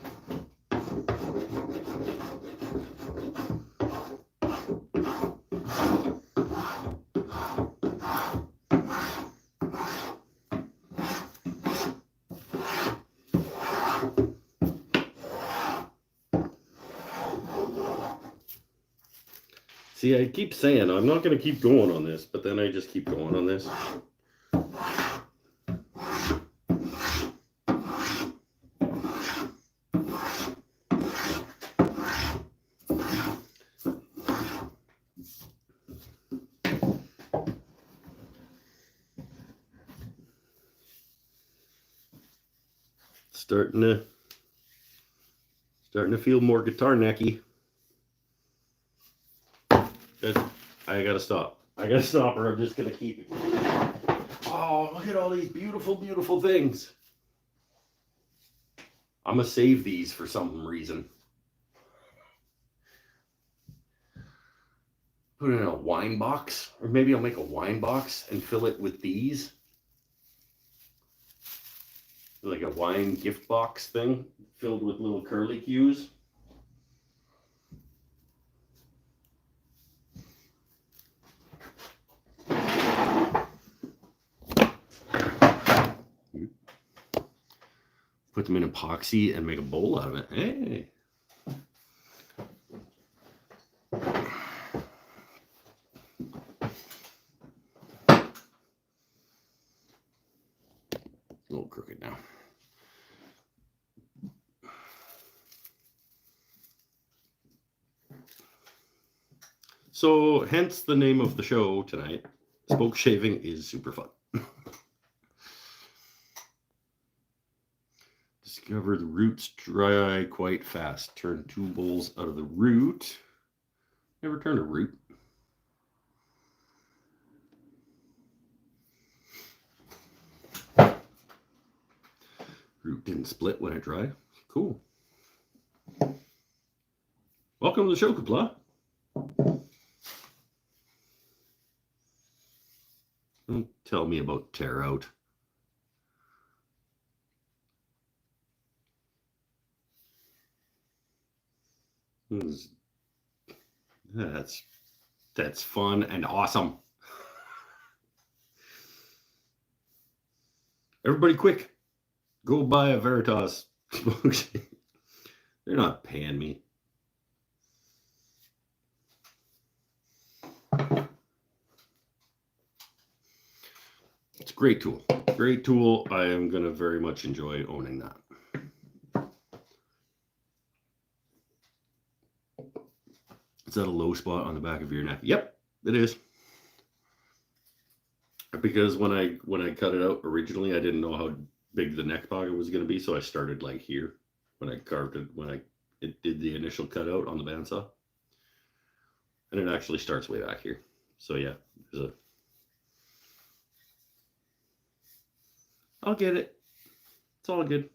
See, I keep saying I'm not going to keep going on this, but then I just keep going on this. Starting to feel more guitar necky. I gotta stop. I gotta stop or I'm just gonna keep it. Oh, look at all these beautiful, beautiful things. I'm gonna save these for some reason. Put it in a wine box, or maybe I'll make a wine box and fill it with these. Like a wine gift box thing filled with little curly cues. Put them in epoxy and make a bowl out of it. Hey. A little crooked now. So, hence the name of the show tonight. Spokeshaving is super fun. Discover the roots dry quite fast. Turn 2 bowls out of the root. Never turned a root. Root didn't split when it dried. Cool. Welcome to the show, Kapla. Don't tell me about tear out. That's fun and awesome. Everybody quick, go buy a Veritas. They're not paying me. It's a great tool. Great tool. I am going to very much enjoy owning that. Is that a low spot on the back of your neck? Yep, it is. Because when I cut it out originally, I didn't know how big the neck pocket was going to be, so I started like here when I carved it, when it did the initial cutout on the bandsaw. And it actually starts way back here. So yeah, I'll get it. It's all good.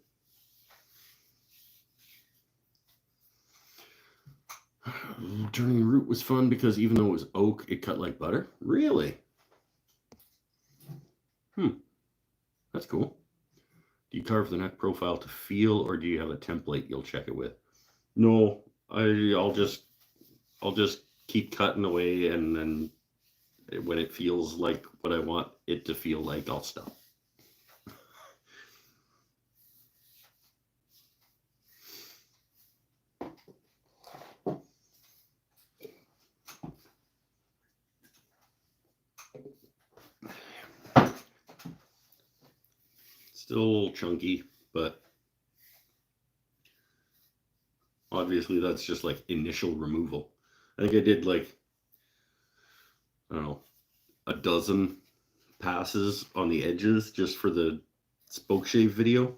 Turning the root was fun because even though it was oak, it cut like butter. Really? That's cool. Do you carve the neck profile to feel, or do you have a template you'll check it with? No, I'll just keep cutting away, and then when it feels like what I want it to feel like, I'll stop. Still chunky, but obviously that's just like initial removal. I think I did like, I don't know, a dozen passes on the edges just for the Spokeshave video.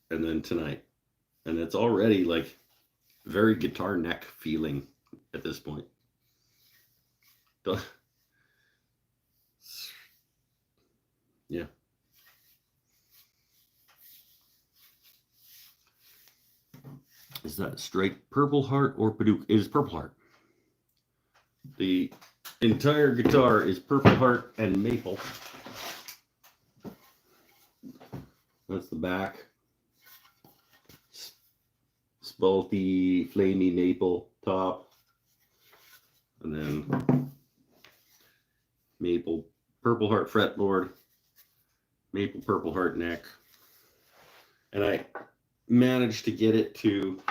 And then tonight. And it's already like very guitar neck feeling at this point. Yeah. Is that straight Purple Heart or Paducah? It is Purple Heart. The entire guitar is Purple Heart and maple. That's the back. Spalty, flamey maple top. And then maple Purple Heart fretboard. Maple Purple Heart neck. And I managed to get it to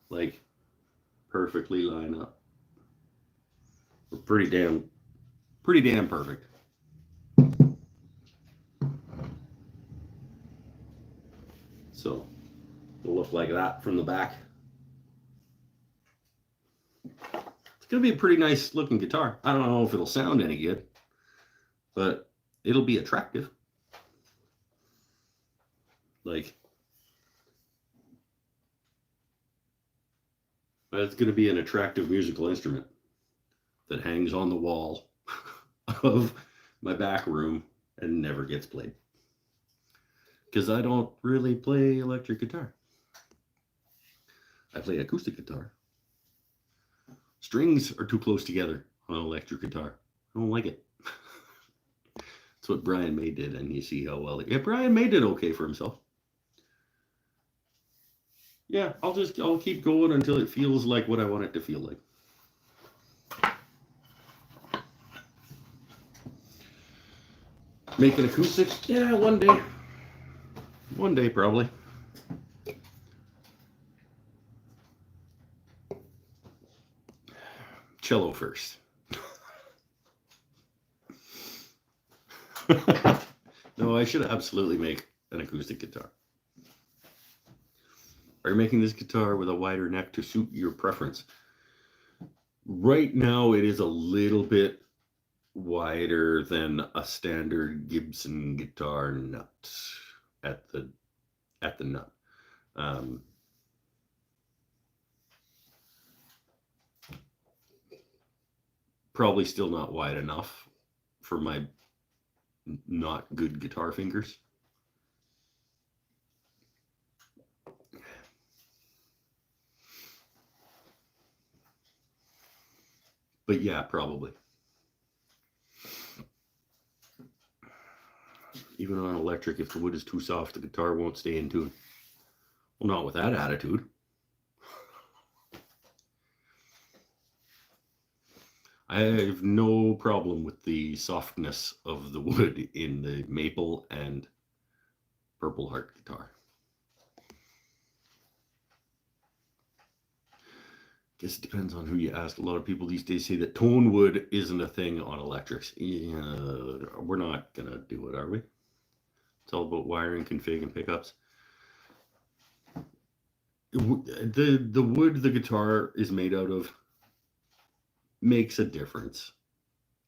like perfectly line up. Pretty damn perfect. So it'll look like that from the back. It's gonna be a pretty nice looking guitar. I don't know if it'll sound any good. but it'll be attractive. Like, it's going to be an attractive musical instrument that hangs on the wall of my back room and never gets played. Because I don't really play electric guitar. I play acoustic guitar. Strings are too close together on an electric guitar. I don't like it. That's what Brian May did, and you see how well. Yeah, Brian May did okay for himself. Yeah, I'll keep going until it feels like what I want it to feel like. Make an acoustic? Yeah, one day. One day, probably. Cello first. No, I should absolutely make an acoustic guitar. Are you making this guitar with a wider neck to suit your preference? Right now, it is a little bit wider than a standard Gibson guitar nut at the nut. Probably still not wide enough for my not good guitar fingers. But yeah, probably. Even on electric, if the wood is too soft, the guitar won't stay in tune. Well, not with that attitude. I have no problem with the softness of the wood in the maple and Purple Heart guitar. Guess it depends on who you ask. A lot of people these days say that tone wood isn't a thing on electrics. We're not going to do it, are we? It's all about wiring, config, and pickups. The wood the guitar is made out of makes a difference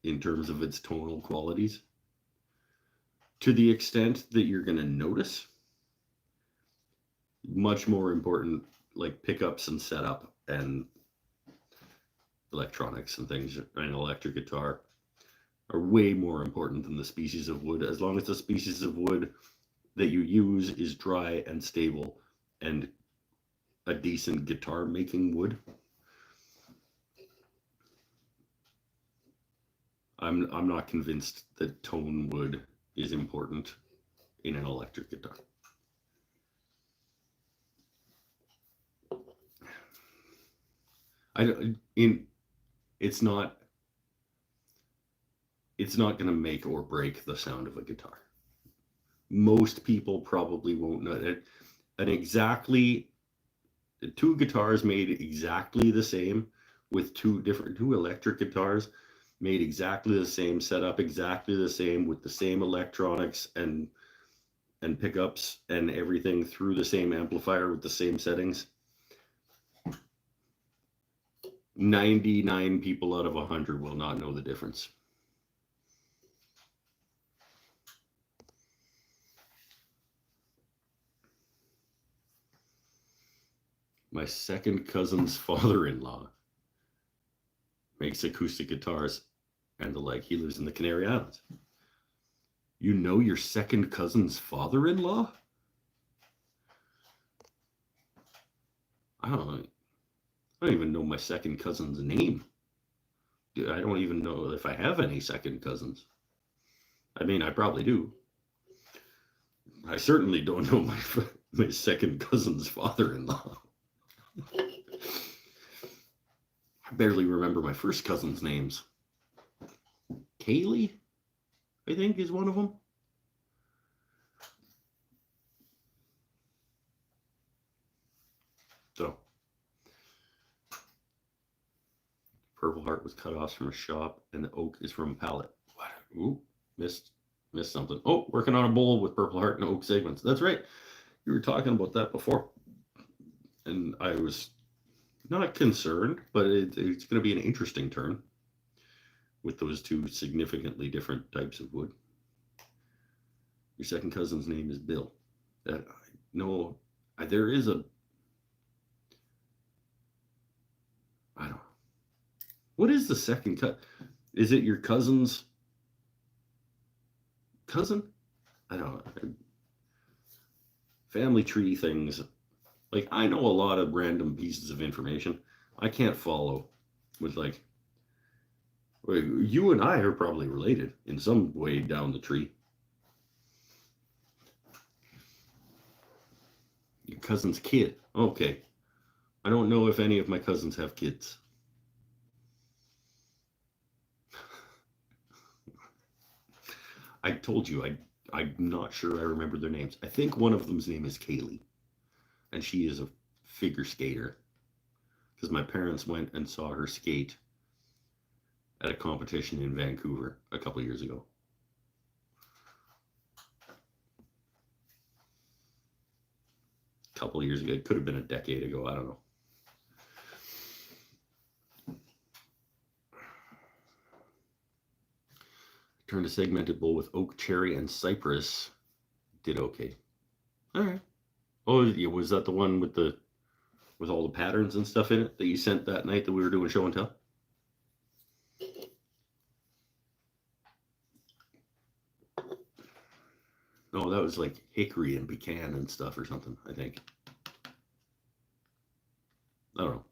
in terms of its tonal qualities. To the extent that you're going to notice, much more important, like pickups and setup and electronics and things in an electric guitar are way more important than the species of wood, as long as the species of wood that you use is dry and stable and a decent guitar making wood. I'm not convinced that tone wood is important in an electric guitar. It's not going to make or break the sound of a guitar. Most people probably won't know it. Two guitars made exactly the same with two electric guitars made exactly the same, set up exactly the same with the same electronics and pickups and everything through the same amplifier with the same settings. 99 people out of 100 will not know the difference. My second cousin's father-in-law makes acoustic guitars and the like. He lives in the Canary Islands. You know your second cousin's father-in-law? I don't even know my second cousin's name. Dude, I don't even know if I have any second cousins. I mean, I probably do. I certainly don't know my second cousin's father-in-law. I barely remember my first cousin's names. Kaylee, I think, is one of them. So, Purple Heart was cut off from a shop, and the oak is from a pallet. What? Ooh, missed something. Oh, working on a bowl with Purple Heart and oak segments. That's right. You were talking about that before. And I was not concerned, but it's going to be an interesting turn. with those two significantly different types of wood. Your second cousin's name is Bill. No, there is a. I don't know. What is the second cut? Is it your cousin's cousin? I don't know. Family tree things. Like, I know a lot of random pieces of information I can't follow with, like, you and I are probably related in some way down the tree. Your cousin's kid. Okay. I don't know if any of my cousins have kids. I told you, I'm not sure I remember their names. I think one of them's name is Kaylee, and she is a figure skater. Because my parents went and saw her skate at a competition in Vancouver a couple years ago. A couple of years ago. It could have been a decade ago. I don't know. Turned a segmented bowl with oak, cherry, and cypress. Did okay. All right. Oh, yeah, was that the one with all the patterns and stuff in it that you sent that night that we were doing show and tell? No, that was like hickory and pecan and stuff or something, I think. I don't know.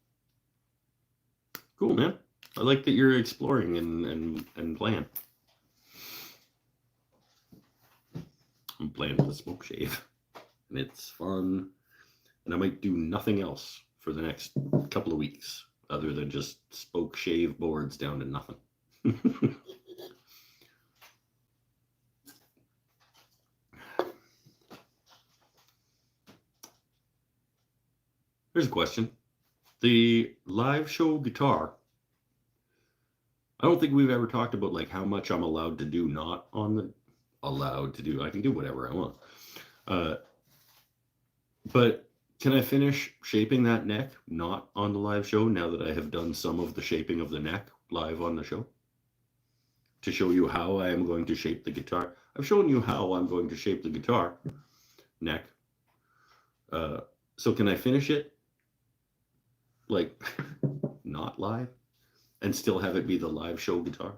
Cool, man. I like that you're exploring and playing. I'm playing with a smoke shave, and it's fun. And I might do nothing else for the next couple of weeks other than just spoke shave boards down to nothing. Here's a question. The live show guitar, I don't think we've ever talked about like how much I'm allowed to do, not on the allowed to do. I can do whatever I want. But can I finish shaping that neck not on the live show now that I have done some of the shaping of the neck live on the show? To show you how I am going to shape the guitar. I've shown you how I'm going to shape the guitar neck. So can I finish it like not live and still have it be the live show guitar?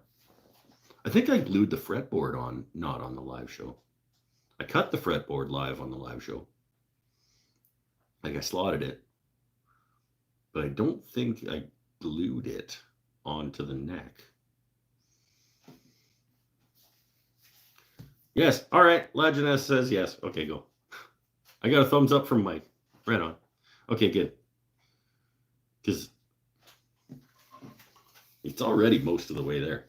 I think I glued the fretboard on, not on the live show. I cut the fretboard live on the live show. Like I slotted it, but I don't think I glued it onto the neck. Yes. All right. Legendess says yes. Okay, go. I got a thumbs up from Mike. Right on. Okay, good. Because it's already most of the way there.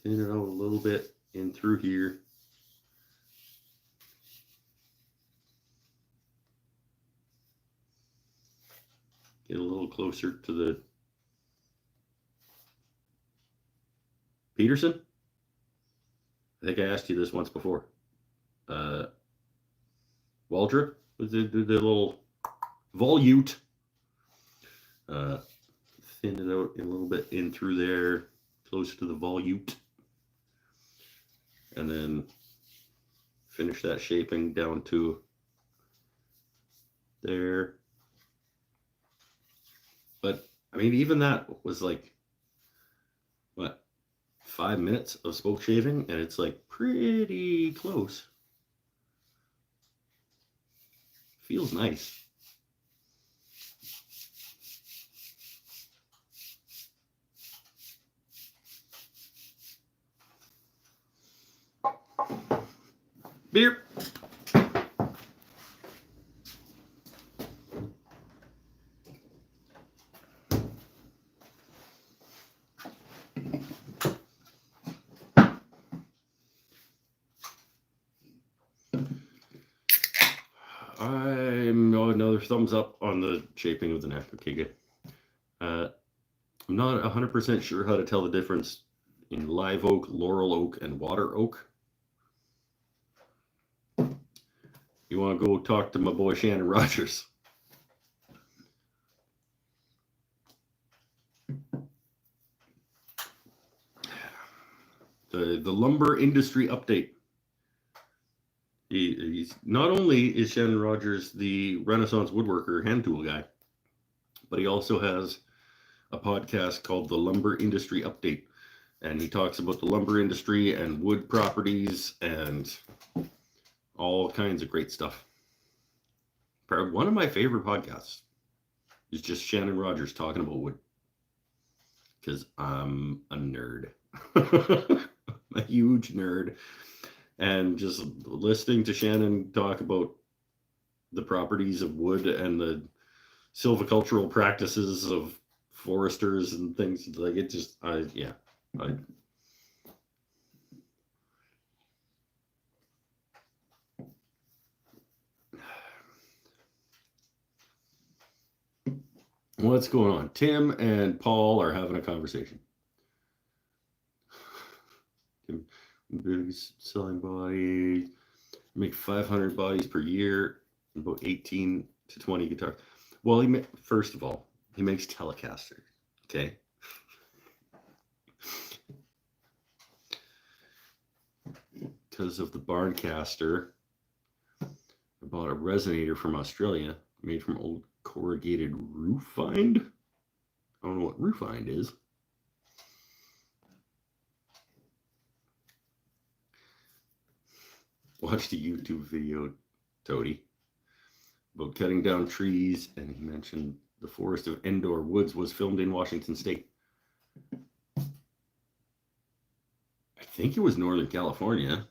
Thin it out a little bit in through here. Get a little closer to the Peterson. I think I asked you this once before. Waldrop with the little volute. Thin it out a little bit in through there, close to the volute. And then finish that shaping down to there. But I mean, even that was like, what, 5 minutes of spoke shaving, and it's like pretty close. Feels nice. Beer. Another thumbs up on the shaping of the neck. Okay, good. I'm not 100% sure how to tell the difference in live oak, laurel oak, and water oak. You want to go talk to my boy Shannon Rogers. the lumber industry update. He's not only is Shannon Rogers the Renaissance woodworker hand tool guy, but he also has a podcast called the Lumber Industry Update, and he talks about the lumber industry and wood properties and all kinds of great stuff. One of my favorite podcasts is just Shannon Rogers talking about wood, because I'm a nerd. A huge nerd, and just listening to Shannon talk about the properties of wood and the silvicultural practices of foresters and things like it, just what's going on? Tim and Paul are having a conversation. Selling bodies, make 500 bodies per year, about 18 to 20 guitars. Well, first of all, he makes Telecasters, okay? Because of the Barncaster, I bought a resonator from Australia, made from old corrugated roofind. I don't know what roofind is. Watched a YouTube video, Toady, about cutting down trees, and he mentioned the forest of Endor Woods was filmed in Washington State. I think it was Northern California.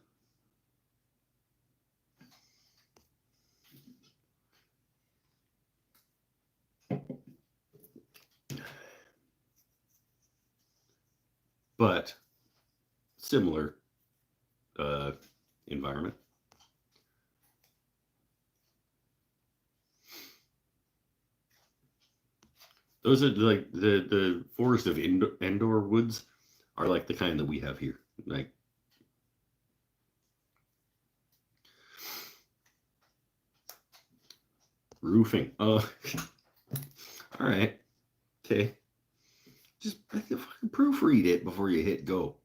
But similar environment. Those are like the forest of Endor Woods are like the kind that we have here. Like, roofing. Oh, all right. Okay. Just fucking proofread it before you hit go.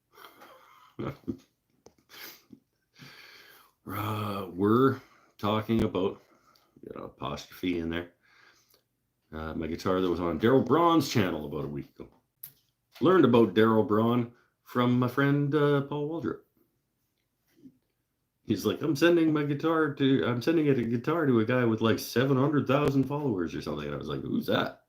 We're talking about, apostrophe in there. My guitar that was on Daryl Braun's channel about a week ago. Learned about Daryl Braun from my friend Paul Waldrop. He's like, I'm sending a guitar to a guy with like 700,000 followers or something. And I was like, who's that?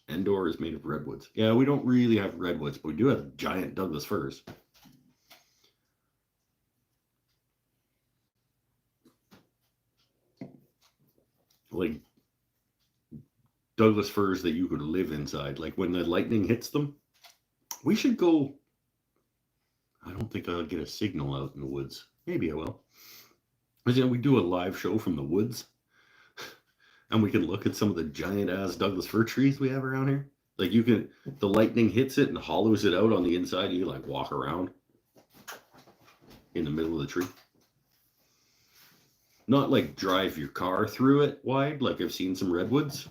Endor is made of redwoods. Yeah, we don't really have redwoods, but we do have giant Douglas firs. Like Douglas firs that you could live inside. Like when the lightning hits them, we should go. I don't think I'll get a signal out in the woods. Maybe I will. But we do a live show from the woods, and we can look at some of the giant ass Douglas fir trees we have around here. Like the lightning hits it and hollows it out on the inside. And you like walk around in the middle of the tree. Not like drive your car through it wide, like I've seen some redwoods.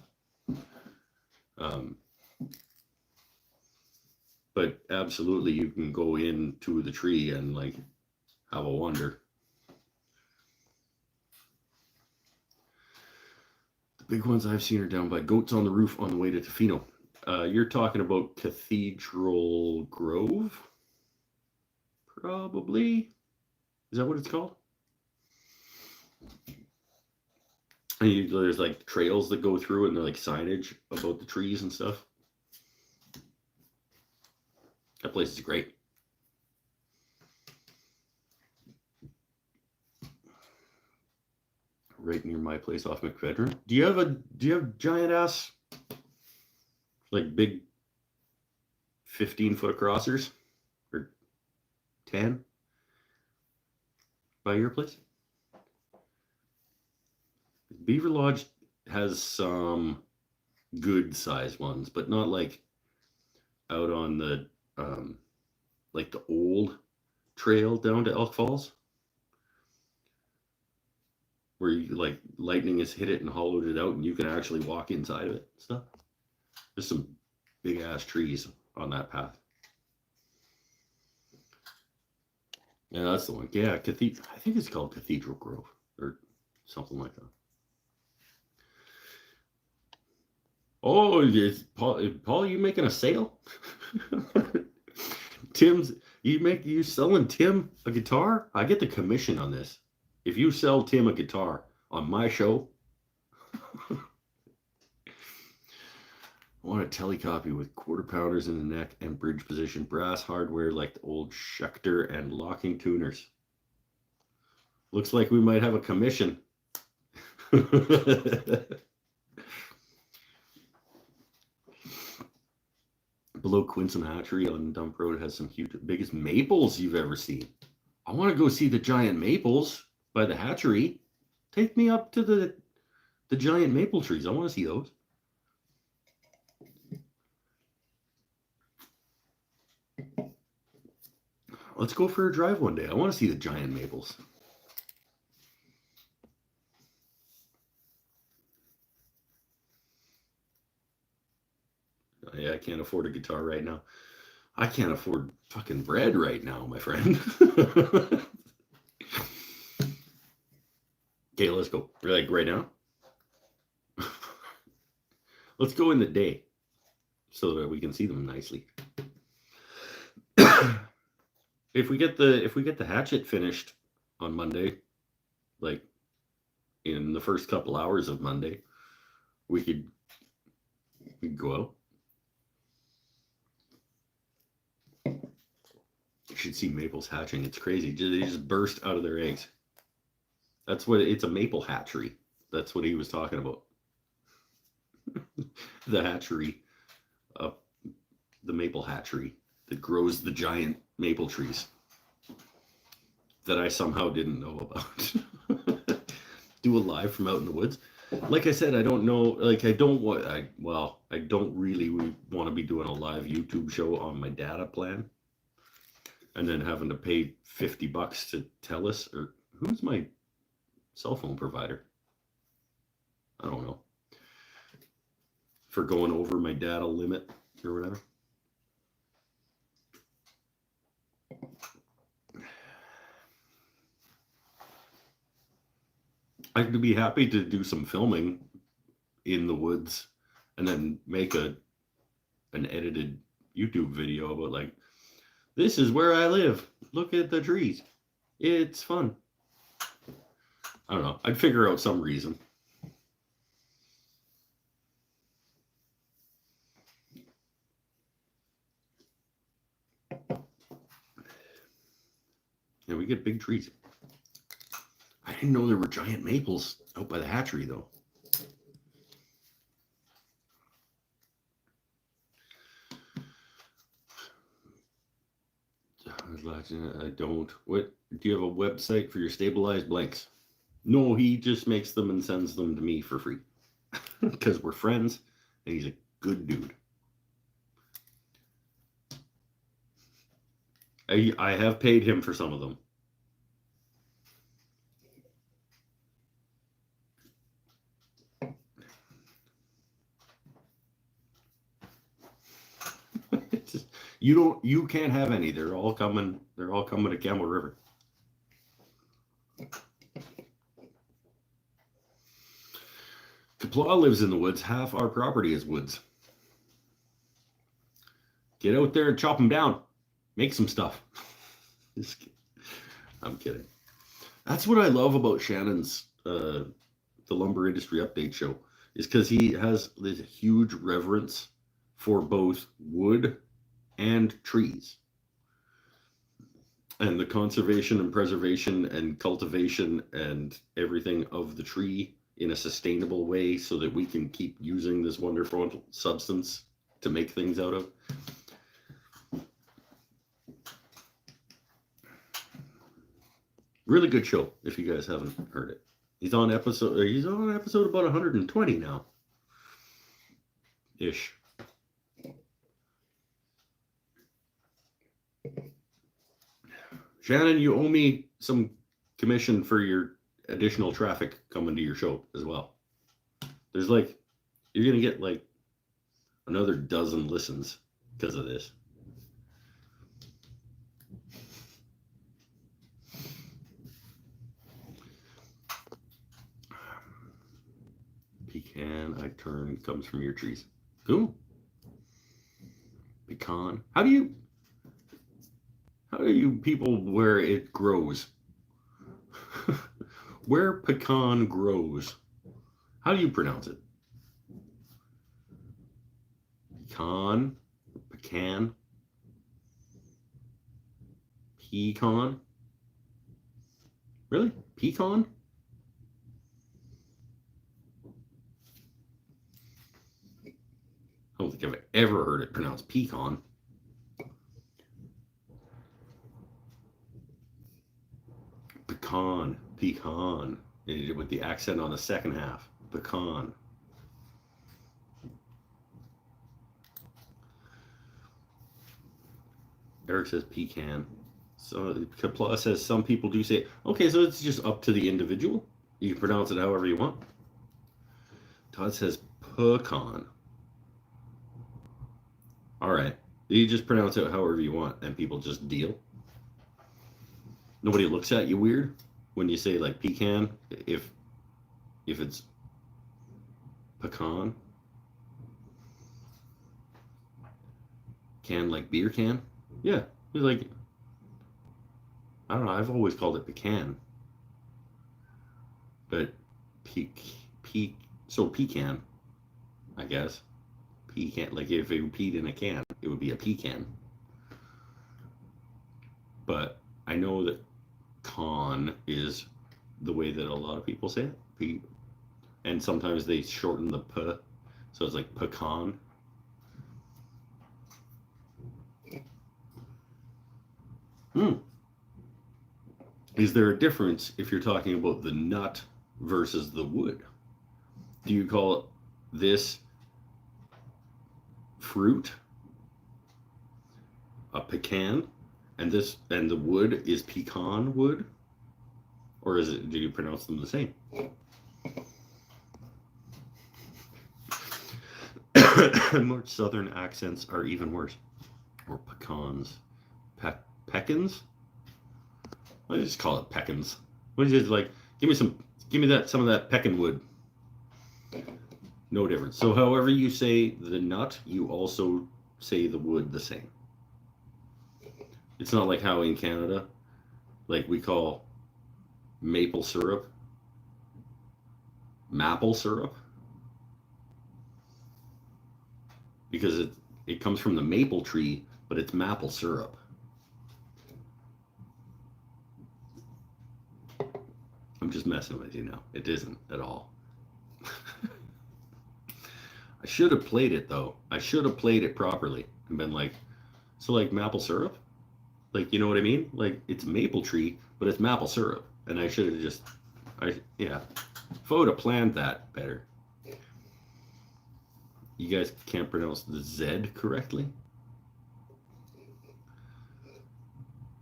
But absolutely, you can go into the tree and like have a wander. The big ones I've seen are down by Goats on the Roof on the way to Tofino. You're talking about Cathedral Grove? Probably. Is that what it's called? And there's like trails that go through it, and they're like signage about the trees and stuff. That place is great. Right near my place off McFedrin. Do you have giant ass, like big 15-foot crossers or 10 by your place? Beaver Lodge has some good sized ones, but not like out on the like the old trail down to Elk Falls, where you like lightning has hit it and hollowed it out and you can actually walk inside of it and stuff. There's some big ass trees on that path. Yeah, that's the one. Yeah, Cathedral. I think it's called Cathedral Grove or something like that. Oh, is Paul, you making a sale? Tim's, you selling Tim a guitar? I get the commission on this. If you sell Tim a guitar on my show, I want a telecopy with quarter pounders in the neck and bridge position brass hardware like the old Schecter and locking tuners. Looks like we might have a commission. Below Quinson Hatchery on Dump Road has some huge, biggest maples you've ever seen. I want to go see the giant maples by the hatchery. Take me up to the giant maple trees. I want to see those. Let's go for a drive one day. I want to see the giant maples. Yeah, I can't afford a guitar right now. I can't afford fucking bread right now, my friend. Okay, let's go. Like right now? Let's go in the day so that we can see them nicely. If we get the hatchet finished on Monday, like in the first couple hours of Monday, we could go out. You should see maples hatching. It's crazy. They just burst out of their eggs. That's what it's a maple hatchery. That's what he was talking about. The hatchery, the maple hatchery that grows the giant maple trees that I somehow didn't know about. Do a live from out in the woods. Like I said, I don't know. Like I don't really want to be doing a live YouTube show on my data plan, and then having to pay $50 to TELUS or who's my cell phone provider. I don't know. For going over my data limit or whatever. I'd be happy to do some filming in the woods and then make an edited YouTube video about like, this is where I live. Look at the trees. It's fun. I don't know. I'd figure out some reason. Yeah, we get big trees. I didn't know there were giant maples out by the hatchery, though. I don't. What? Do you have a website for your stabilized blanks? No, he just makes them and sends them to me for free. Because we're friends, and he's a good dude. I have paid him for some of them. You can't have any. They're all coming to Camel River. Kapla lives in the woods. Half our property is woods. Get out there and chop them down. Make some stuff. I'm kidding. That's what I love about Shannon's the Lumber Industry Update show, is because he has this huge reverence for both wood and trees, and the conservation and preservation and cultivation and everything of the tree in a sustainable way so that we can keep using this wonderful substance to make things out of. Really good show if you guys haven't heard it. He's on episode about 120 now. Ish. Shannon, you owe me some commission for your additional traffic coming to your show as well. There's like, you're going to get like another dozen listens because of this. Pecan, I turn, comes from your trees. Cool. Pecan. How do you people where it grows? Where pecan grows? How do you pronounce it? Pecan? Pecan? Pecan? Really? Pecan? I don't think I've ever heard it pronounced pecan. Pecan. Pecan. With the accent on the second half. Pecan. Eric says pecan. So Kapla says some people do say, okay, so it's just up to the individual. You can pronounce it however you want. Todd says pecan. All right. You just pronounce it however you want, and people just deal. Nobody looks at you weird when you say like pecan if it's pecan. Can like beer can? Yeah. Like I don't know, I've always called it pecan. But so pecan, I guess. Pecan, like if it peed in a can, it would be a pecan. But I know that con is the way that a lot of people say it. And sometimes they shorten the p, so it's like pecan. Is there a difference if you're talking about the nut versus the wood? Do you call this fruit a pecan, and the wood is pecan wood, or is it? Do you pronounce them the same? More southern accents are even worse. Or pecans, pecans. I just call it pecans. What is it like? Give me some of that pecan wood. No difference. So however you say the nut, you also say the wood the same. It's not like how in Canada, like we call maple syrup maple syrup, because it comes from the maple tree, but it's maple syrup. I'm just messing with you now. It isn't at all. I should have played it though. I should have played it properly and been like, so like maple syrup? Like, you know what I mean? Like it's maple tree, but it's maple syrup. And I should have just, yeah. If I would have planned that better. You guys can't pronounce the Z correctly?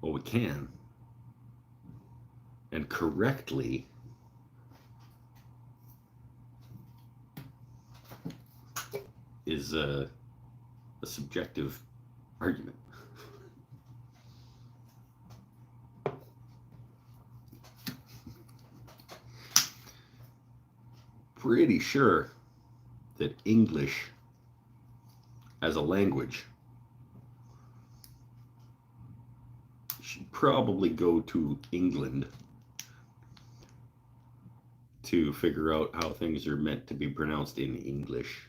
Well, we can. And correctly is a subjective argument. Pretty sure that English as a language should probably go to England to figure out how things are meant to be pronounced in English.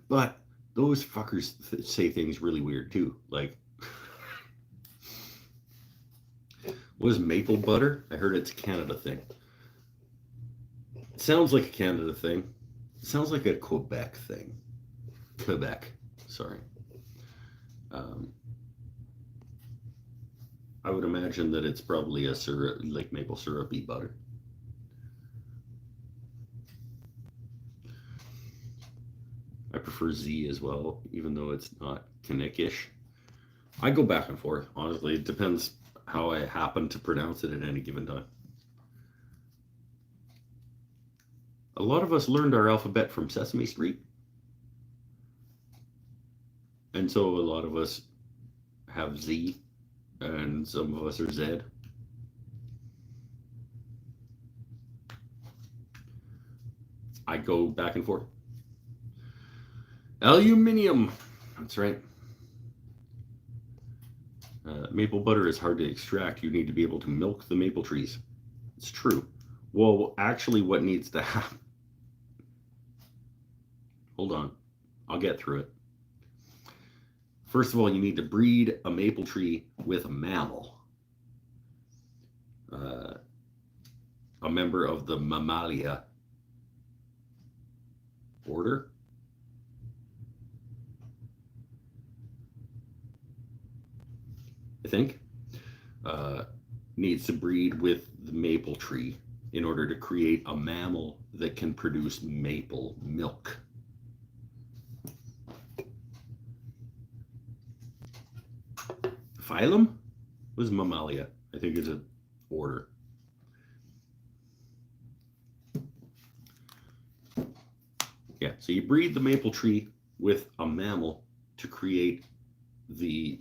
But those fuckers say things really weird too. Like, what is maple butter? I heard it's a Canada thing. It sounds like a Canada thing. It sounds like a Quebec thing. Quebec, sorry. I would imagine that it's probably a syrup, like maple syrupy butter. I prefer Z as well, even though it's not Kinnick-ish. I go back and forth, honestly. It depends how I happen to pronounce it at any given time. A lot of us learned our alphabet from Sesame Street. And so a lot of us have Z, and some of us are Z. I might go back and forth. Aluminium. That's right. Maple butter is hard to extract. You need to be able to milk the maple trees. It's true. Well, actually, what needs to happen... Hold on. I'll get through it. First of all, you need to breed a maple tree with a mammal. A member of the Mammalia order. I think. Needs to breed with the maple tree in order to create a mammal that can produce maple milk. Phylum was Mammalia. I think it's an order. Yeah, so you breed the maple tree with a mammal to create the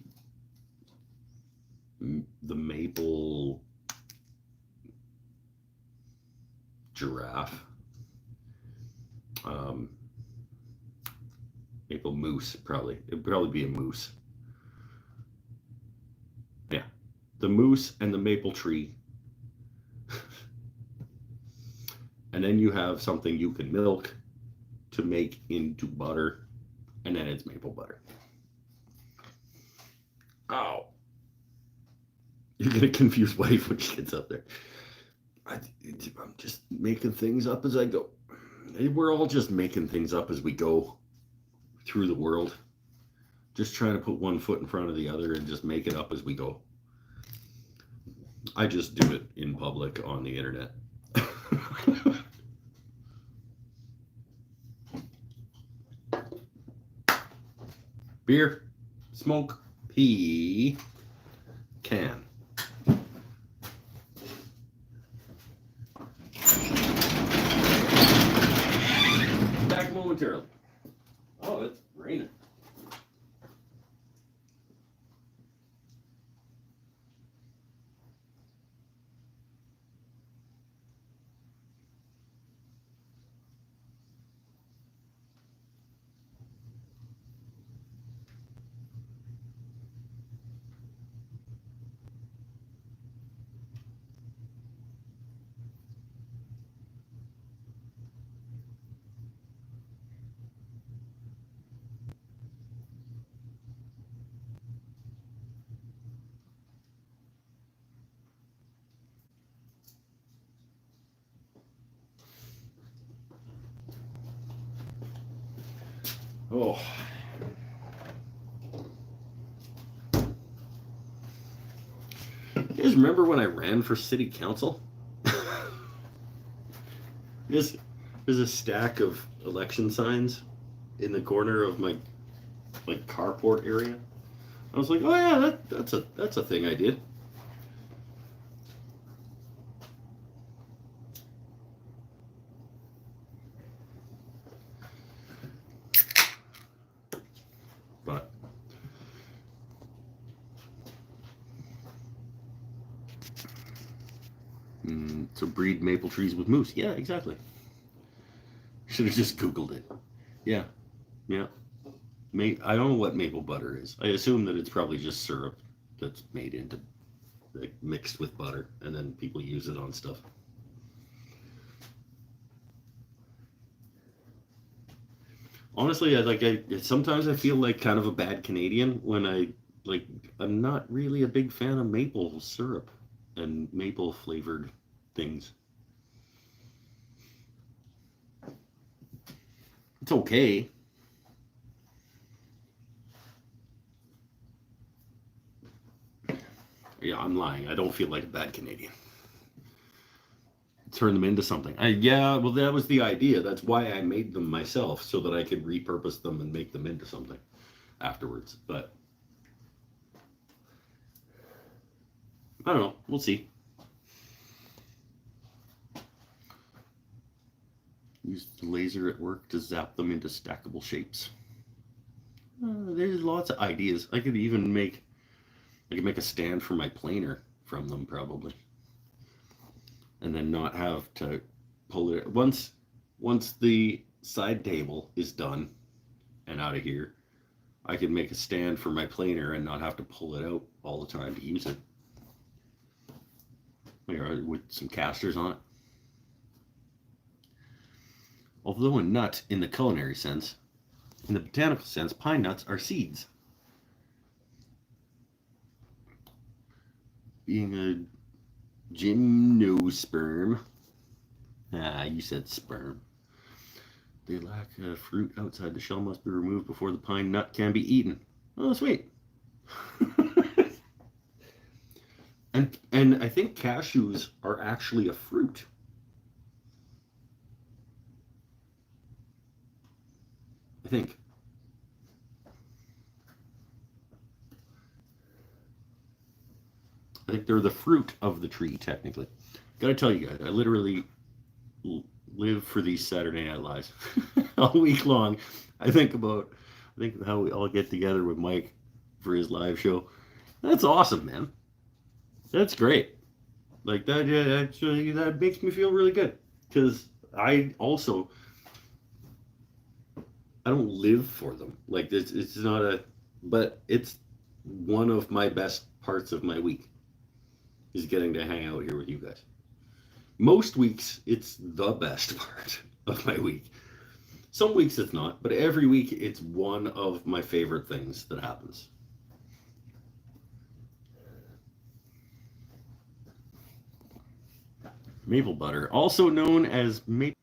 maple giraffe, maple moose. Probably it'd probably be a moose. Yeah, the moose and the maple tree, and then you have something you can milk to make into butter, and then it's maple butter. Oh, you're gonna confuse wife when she gets up there. I'm just making things up as I go. We're all just making things up as we go through the world. Just trying to put one foot in front of the other and just make it up as we go. I just do it in public on the internet. Beer, smoke, pea, can. Back momentarily. Oh, it's raining. Oh. You guys remember when I ran for city council? There's a stack of election signs in the corner of my carport area. I was like, oh yeah, that's a thing I did. But so breed maple trees with moose. Yeah, exactly. Should have just Googled it. Yeah. I don't know what maple butter is. I assume that it's probably just syrup that's made into, like, mixed with butter, and then people use it on stuff. Honestly, sometimes I feel like kind of a bad Canadian when I'm not really a big fan of maple syrup and maple flavored things. It's okay. Yeah, I'm lying. I don't feel like a bad Canadian. Turn them into something. Well, that was the idea. That's why I made them myself, so that I could repurpose them and make them into something afterwards. But I don't know. We'll see. Use the laser at work to zap them into stackable shapes. There's lots of ideas. I could make a stand for my planer from them, probably, and then not have to pull it once once the side table is done and out of here, I can make a stand for my planer and not have to pull it out all the time to use it. With some casters on it. Although a nut in the culinary sense, in the botanical sense, pine nuts are seeds. Being a gymnosperm, you said sperm. They lack fruit outside the shell must be removed before the pine nut can be eaten. Oh, sweet. and I think cashews are actually a fruit. I think. I think they're the fruit of the tree, technically. Gotta tell you guys, I literally live for these Saturday Night Lives all week long. I think how we all get together with Mike for his live show. That's awesome, man. That's great. Like that, yeah, actually, that makes me feel really good because I don't live for them. Like it's not but it's one of my best parts of my week is getting to hang out here with you guys. Most weeks, it's the best part of my week. Some weeks it's not, but every week it's one of my favorite things that happens. Maple butter, also known as glitch.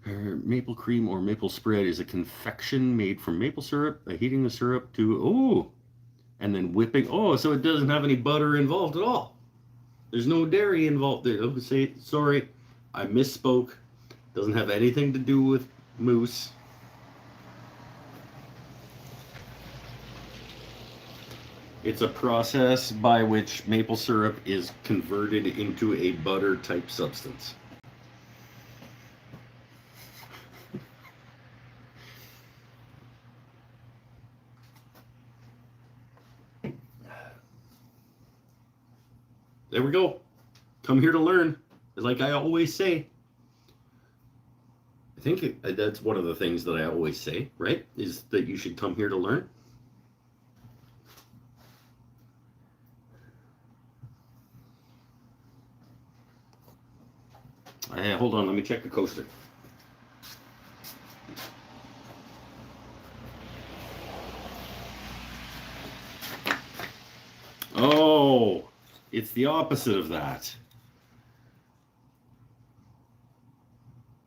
Maple cream or maple spread is a confection made from maple syrup, heating the syrup to, and then whipping. So it doesn't have any butter involved at all. There's no dairy involved there. Sorry, I misspoke. Doesn't have anything to do with mousse. It's a process by which maple syrup is converted into a butter type substance. There we go. Come here to learn. Like I always say. I think that's one of the things that I always say, right? Is that you should come here to learn. Hold on, let me check the coaster. Oh, it's the opposite of that.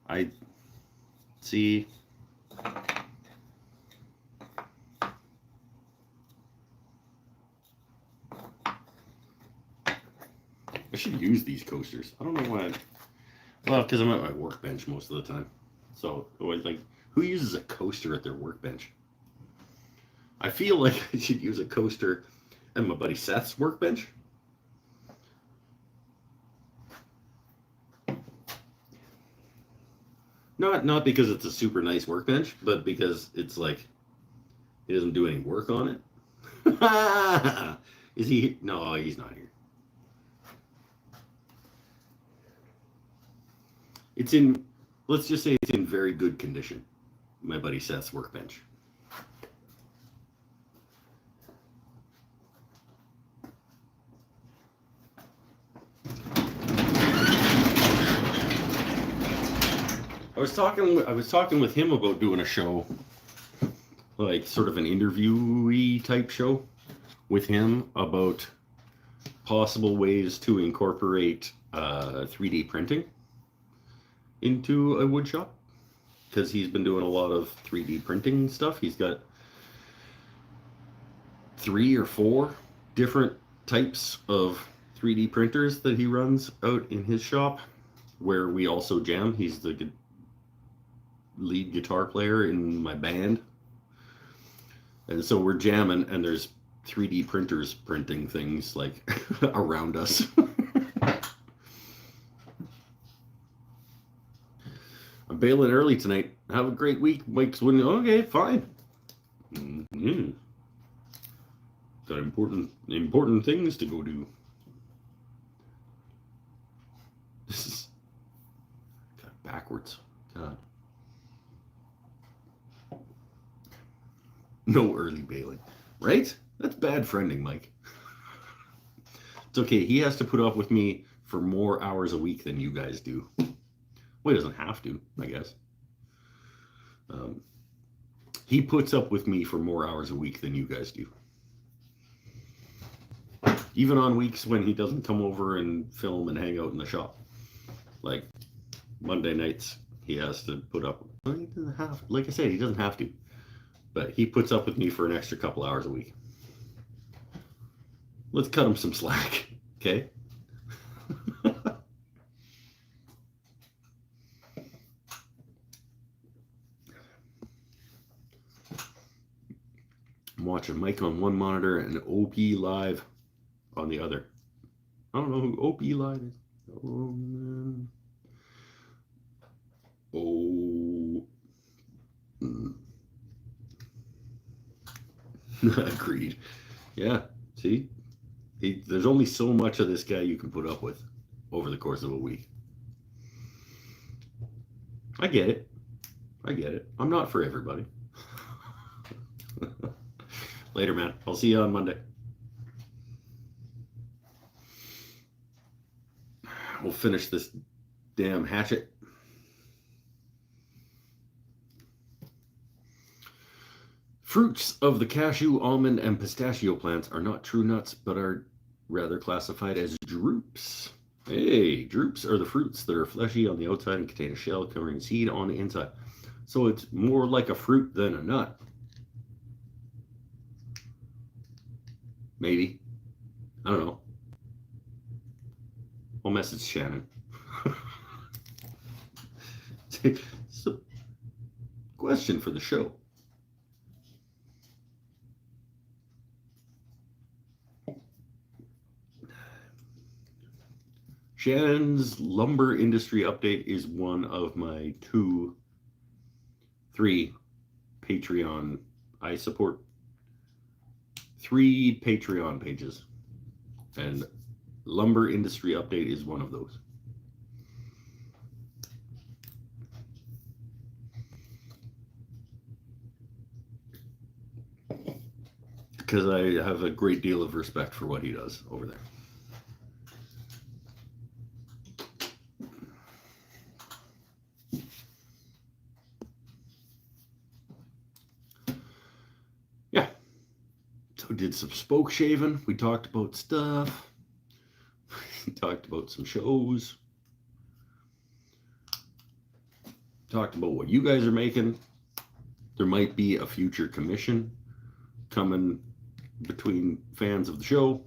I see. I should use these coasters. I don't know why. Well, because I'm at my workbench most of the time. So, like, who uses a coaster at their workbench? I feel like I should use a coaster at my buddy Seth's workbench. Not because it's a super nice workbench, but because it's like he doesn't do any work on it. Is he? No, he's not here. It's in, let's just say it's in very good condition. My buddy Seth's workbench. I was talking with him about doing a show, like sort of an interviewee type show with him about possible ways to incorporate 3D printing into a wood shop, because he's been doing a lot of 3D printing stuff. He's got 3 or 4 different types of 3D printers that he runs out in his shop, where we also jam. He's the lead guitar player in my band, and so we're jamming, and there's 3D printers printing things like around us. I'm bailing early tonight. Have a great week. Mike's winning. Okay, fine. Mm-hmm. Got important things to go do. backwards. God. No early bailing. Right? That's bad friending, Mike. It's okay. He has to put up with me for more hours a week than you guys do. Well, he doesn't have to, I guess. He puts up with me for more hours a week than you guys do. Even on weeks when he doesn't come over and film and hang out in the shop. Like Monday nights, he has to put up. Well, he doesn't have, like I said, he doesn't have to. But he puts up with me for an extra couple hours a week. Let's cut him some slack, okay? I'm watching Mike on one monitor and OP live on the other. I don't know who OP live is. Oh, man. Oh. Agreed. Yeah, see? There's only so much of this guy you can put up with over the course of a week. I get it. I'm not for everybody. Later, man. I'll see you on Monday. We'll finish this damn hatchet. Fruits of the cashew, almond, and pistachio plants are not true nuts, but are rather classified as drupes. Hey, drupes are the fruits that are fleshy on the outside and contain a shell covering seed on the inside. So it's more like a fruit than a nut. Maybe. I don't know. I'll message Shannon. It's a question for the show. Shannon's lumber industry update is one of my 3 Patreon. I support 3 Patreon pages, and lumber industry update is one of those. Because I have a great deal of respect for what he does over there. We did some Spokeshaving. We talked about stuff. We talked about some shows. Talked about what you guys are making. There might be a future commission coming between fans of the show.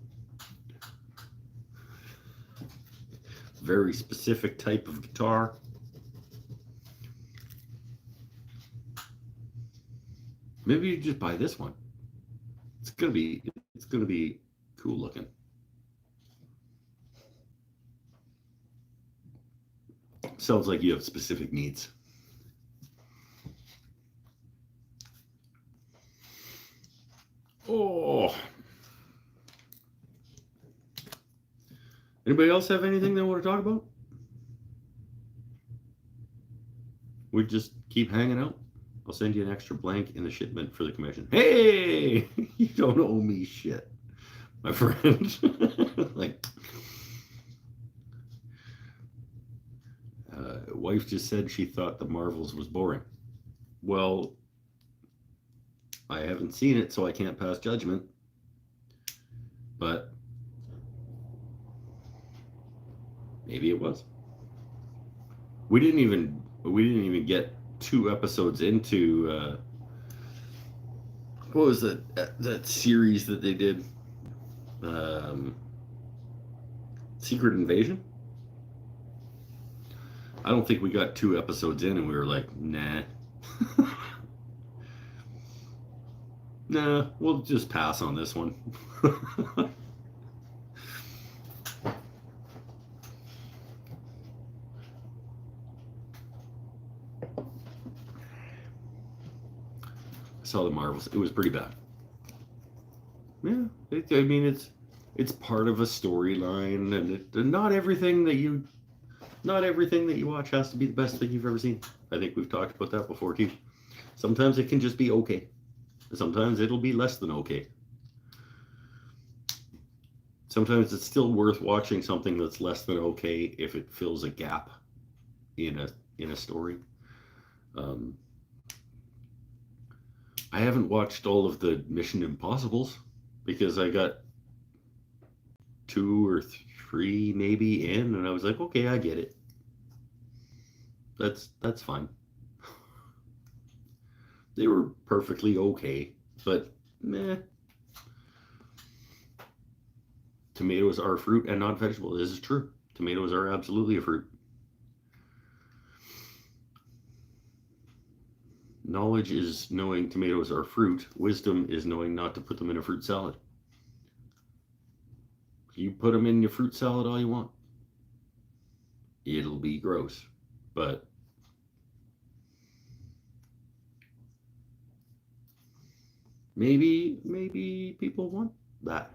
Very specific type of guitar. Maybe you just buy this one. It's gonna be cool looking. Sounds like you have specific needs. Oh. Anybody else have anything they want to talk about? We just keep hanging out. I'll send you an extra blank in the shipment for the commission. Hey, you don't owe me shit, my friend. Like, wife just said she thought the Marvels was boring. Well, I haven't seen it, so I can't pass judgment. But maybe it was. We didn't even get 2 episodes into what was that series that they did? Secret Invasion? I don't think we got 2 episodes in and we were like, nah. Nah, we'll just pass on this one. Saw the Marvels. It was pretty bad. Yeah, I mean it's part of a storyline, and not everything that you Not everything that you watch has to be the best thing you've ever seen. I think we've talked about that before too. Sometimes it can just be okay. Sometimes it'll be less than okay. Sometimes it's still worth watching something that's less than okay if it fills a gap in a story. Um, I haven't watched all of the Mission Impossibles because I got 2 or 3 maybe in, and I was like, okay, I get it. That's fine. They were perfectly okay, but meh. Tomatoes are fruit and not vegetable. This is true. Tomatoes are absolutely a fruit. Knowledge is knowing tomatoes are fruit. Wisdom is knowing not to put them in a fruit salad. You put them in your fruit salad all you want. It'll be gross, but maybe people want that.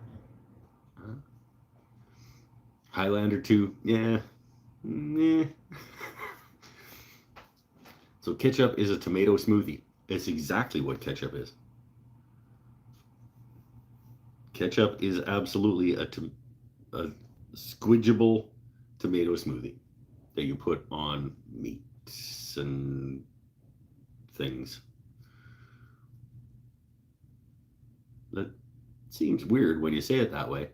Highlander 2, yeah. So ketchup is a tomato smoothie. It's exactly what ketchup is. Ketchup is absolutely a squidgeable tomato smoothie that you put on meats and things. That seems weird when you say it that way.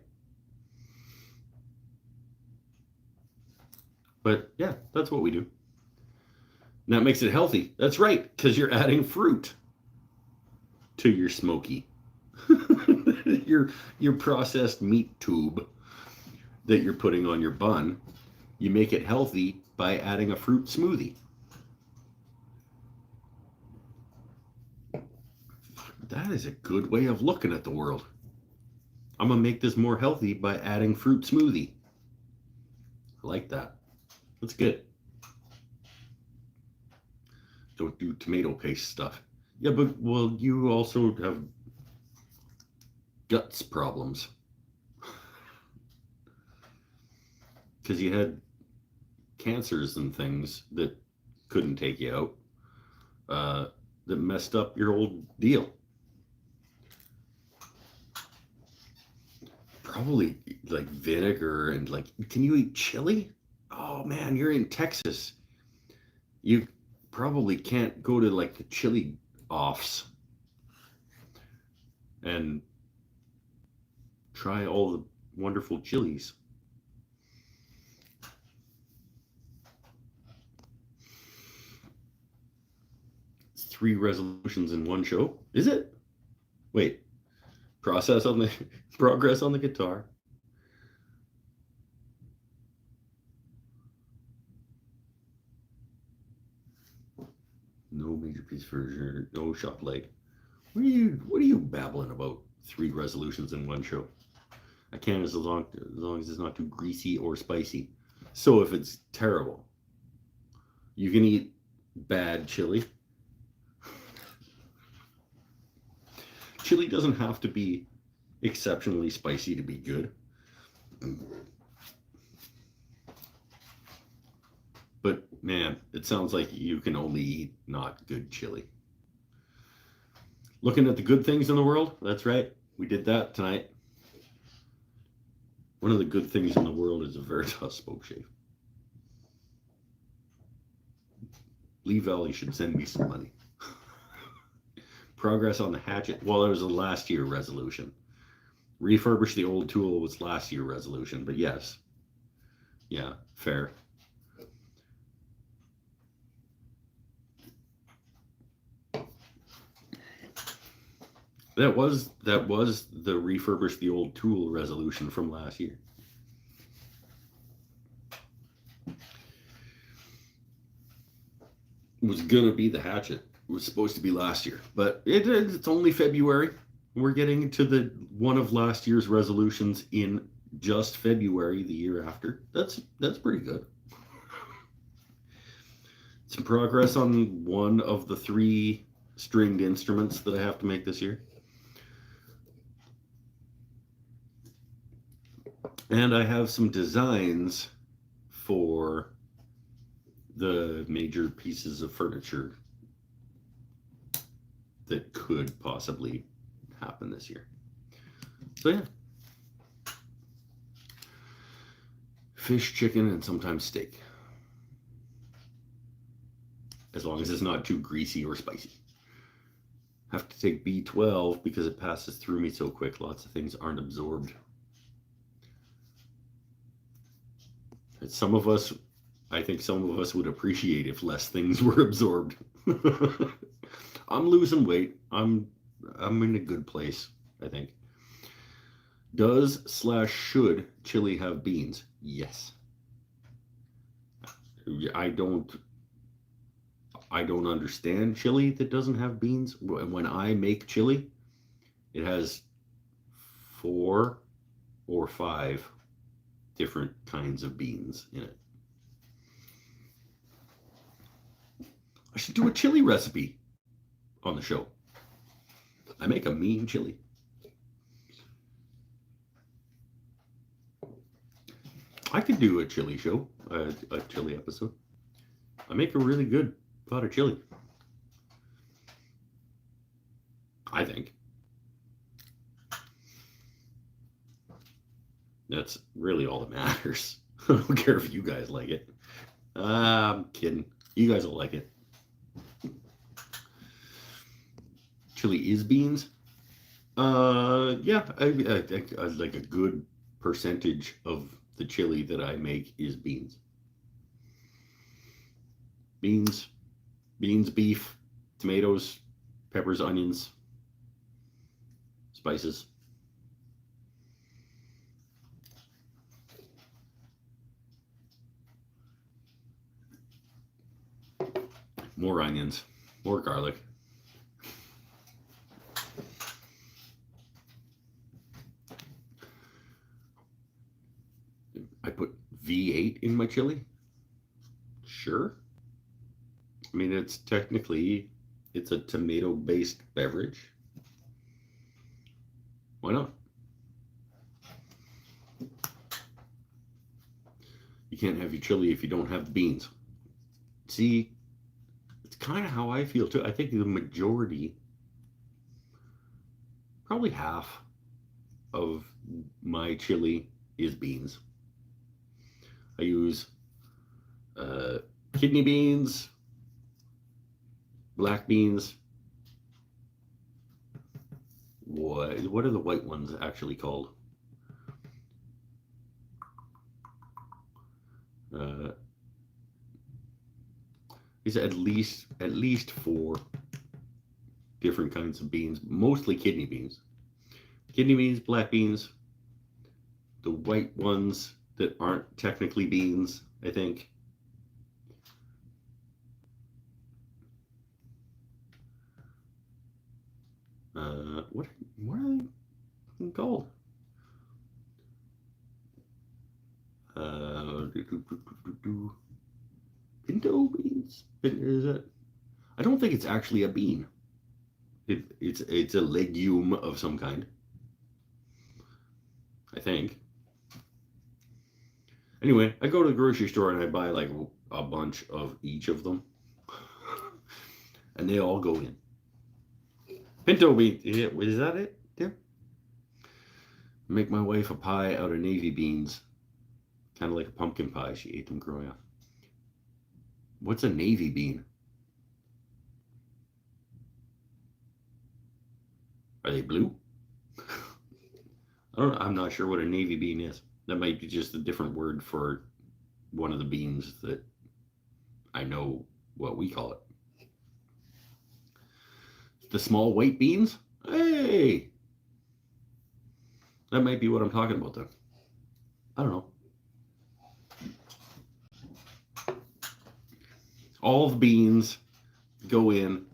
But yeah, that's what we do. And that makes it healthy. That's right, because you're adding fruit to your smoky. your processed meat tube that you're putting on your bun. You make it healthy by adding a fruit smoothie. That is a good way of looking at the world. I'm going to make this more healthy by adding fruit smoothie. I like that. That's good. Don't do tomato paste stuff. Yeah, but well, you also have guts problems. Because you had cancers and things that couldn't take you out, that messed up your old deal. Probably like vinegar and like, can you eat chili? Oh man, you're in Texas. You probably can't go to like the chili offs and try all the wonderful chilies. It's 3 resolutions in one show. Is it? Wait. Progress on the guitar. No major piece for sure. No shop leg. What are you babbling about? 3 resolutions in one show. I can as long as it's not too greasy or spicy. So if it's terrible, you can eat bad chili. Chili doesn't have to be exceptionally spicy to be good. But man, it sounds like you can only eat not good chili. Looking at the good things in the world, that's right. We did that tonight. One of the good things in the world is a Veritas Spokeshave. Lee Valley should send me some money. Progress on the hatchet. Well, it was a last year resolution. Refurbish the old tool was last year resolution, but yes. Yeah, fair. That was the refurbish the old tool resolution from last year. It was gonna be the hatchet. It was supposed to be last year, but it's only February. We're getting to the one of last year's resolutions in just February the year after. That's pretty good. Some progress on one of the 3 stringed instruments that I have to make this year. And I have some designs for the major pieces of furniture that could possibly happen this year. So yeah. Fish, chicken, and sometimes steak. As long as it's not too greasy or spicy. Have to take B12 because it passes through me so quick. Lots of things aren't absorbed. And I think some of us would appreciate if less things were absorbed. I'm losing weight. I'm in a good place, I think. Does/should chili have beans? Yes. I don't understand chili that doesn't have beans. When I make chili, it has 4 or 5 different kinds of beans in it. I should do a chili recipe on the show. I make a mean chili. I could do a chili show, a chili episode. I make a really good pot of chili. I think. That's really all that matters. I don't care if you guys like it. I'm kidding. You guys will like it. Chili is beans. Yeah, I like a good percentage of the chili that I make is beans. Beans, beef, tomatoes, peppers, onions, spices. More onions, more garlic. I put V8 in my chili. Sure. I mean, it's a tomato-based beverage. Why not? You can't have your chili if you don't have the beans. See, it's kind of how I feel too. I think the majority, probably half of my chili is beans. I use kidney beans, black beans. What are the white ones actually called? These at least 4 different kinds of beans, mostly kidney beans. Kidney beans, black beans, the white ones that aren't technically beans, I think. What are they called? Pinto beans? Is it? I don't think it's actually a bean. It's a legume of some kind, I think. Anyway, I go to the grocery store and I buy like a bunch of each of them, and they all go in. Pinto bean, is that it? Yeah. Make my wife a pie out of navy beans, kind of like a pumpkin pie. She ate them growing up. What's a navy bean? Are they blue? I'm not sure what a navy bean is. That might be just a different word for one of the beans that I know what we call it. The small white beans? Hey! That might be what I'm talking about then. I don't know. All the beans go in.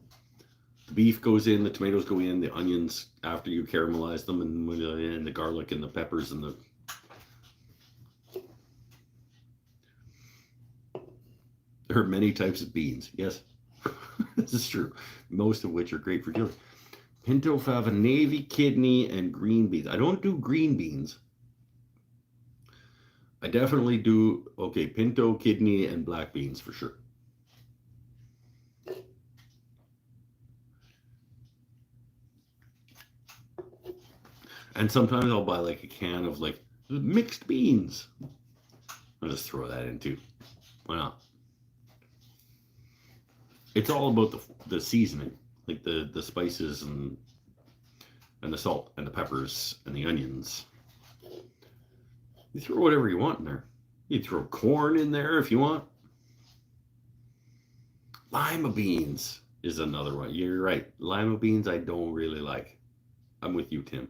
The beef goes in, the tomatoes go in, the onions after you caramelize them, and the garlic and the peppers and the... There are many types of beans, yes. This is true. Most of which are great for chili. Pinto fava, navy, kidney, and green beans. I don't do green beans. I definitely do, pinto, kidney, and black beans for sure. And sometimes I'll buy like a can of like mixed beans. I'll just throw that in too. Why not? It's all about the seasoning, like the spices and the salt and the peppers and the onions. You throw whatever you want in there. You throw corn in there if you want. Lima beans is another one. You're right. Lima beans I don't really like. I'm with you, Tim.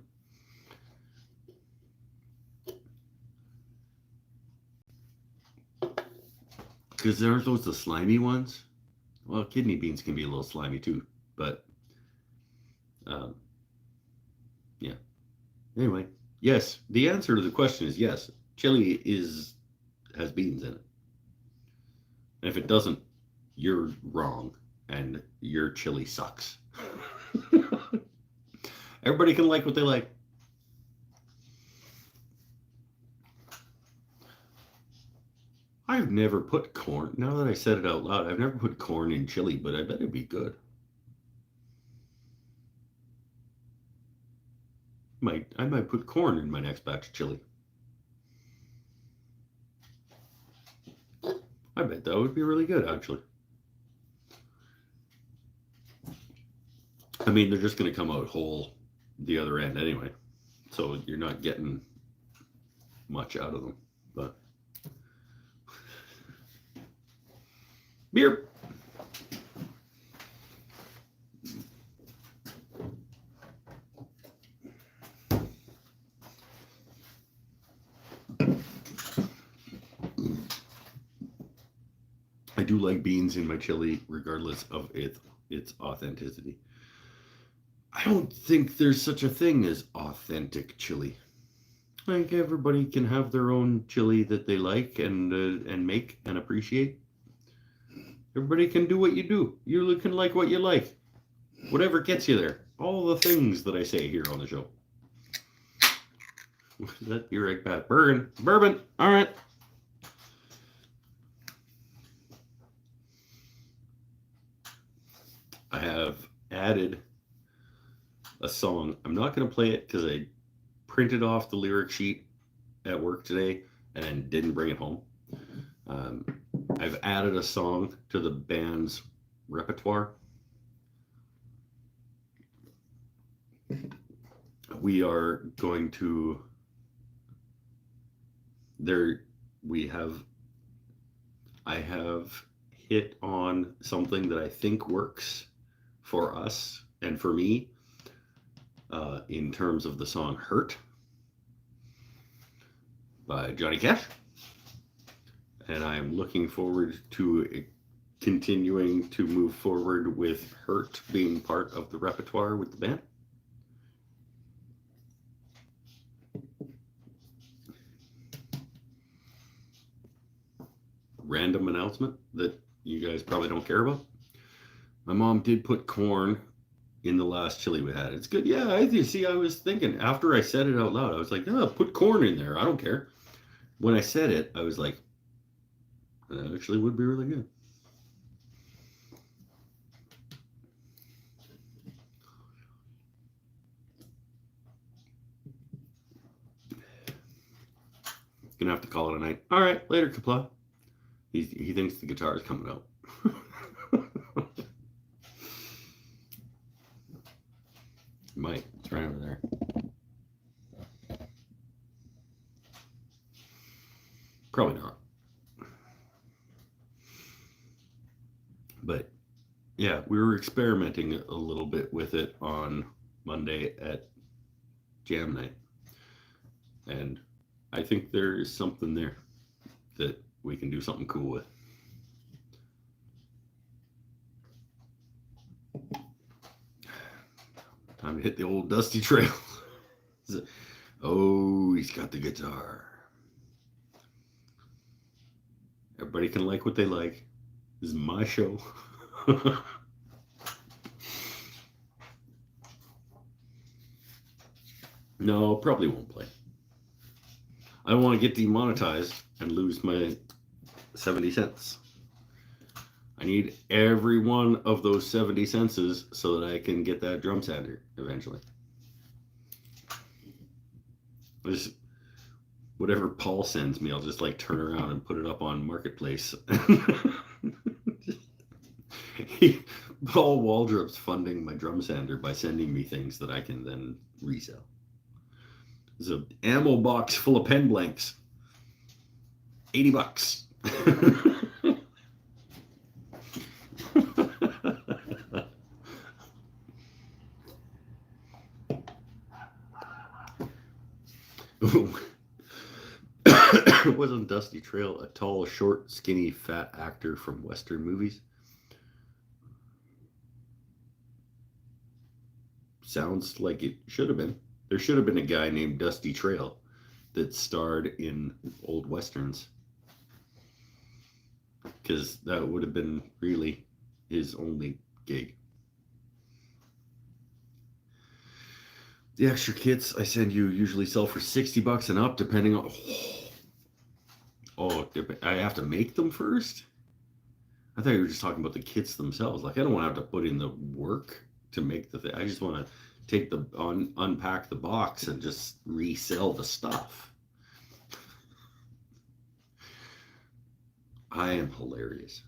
Because aren't those the slimy ones? Well, kidney beans can be a little slimy too, but yeah. Anyway, yes, the answer to the question is yes. Chili has beans in it. And if it doesn't, you're wrong, and your chili sucks. Everybody can like what they like. I've never put corn. Now that I said it out loud, I've never put corn in chili, but I bet it'd be good. I might put corn in my next batch of chili. I bet that would be really good, actually. I mean, they're just going to come out whole the other end anyway, so you're not getting much out of them. But beer. I do like beans in my chili, regardless of its authenticity. I don't think there's such a thing as authentic chili. Like everybody can have their own chili that they like and make and appreciate. Everybody can do what you do. You can like what you like. Whatever gets you there. All the things that I say here on the show. Is that your egg pat? Bourbon. All right. I have added a song. I'm not going to play it because I printed off the lyric sheet at work today and didn't bring it home. I've added a song to the band's repertoire. We are going to I have hit on something that I think works for us and for me in terms of the song Hurt by Johnny Cash. And I'm looking forward to continuing to move forward with Hurt being part of the repertoire with the band. Random announcement that you guys probably don't care about. My mom did put corn in the last chili we had. It's good. Yeah, I was thinking after I said it out loud, I was like, oh, put corn in there. I don't care. When I said it, I was like, that actually would be really good. Gonna have to call it a night. All right, later, Kapla. He thinks the guitar is coming out. Might. It's right over there. Probably not. But yeah, we were experimenting a little bit with it on Monday at Jam Night. And I think there is something there that we can do something cool with. Time to hit the old dusty trail. Oh, he's got the guitar. Everybody can like what they like. This is my show. No, probably won't play. I don't want to get demonetized and lose my 70 cents. I need every one of those 70 cents so that I can get that drum sander eventually. Just whatever Paul sends me, I'll just like turn around and put it up on Marketplace. Paul Waldrop's funding my drum sander by sending me things that I can then resell. There's an ammo box full of pen blanks. $80. Wasn't Dusty Trail a tall, short, skinny, fat actor from Western movies? Sounds like it should have been. There should have been a guy named Dusty Trail that starred in old Westerns. Because that would have been really his only gig. The extra kits I send you usually sell for $60 and up, depending on. Oh, I have to make them first? I thought you were just talking about the kits themselves. Like, I don't want to have to put in the work to make the thing. I just want to take unpack the box and just resell the stuff. I am hilarious.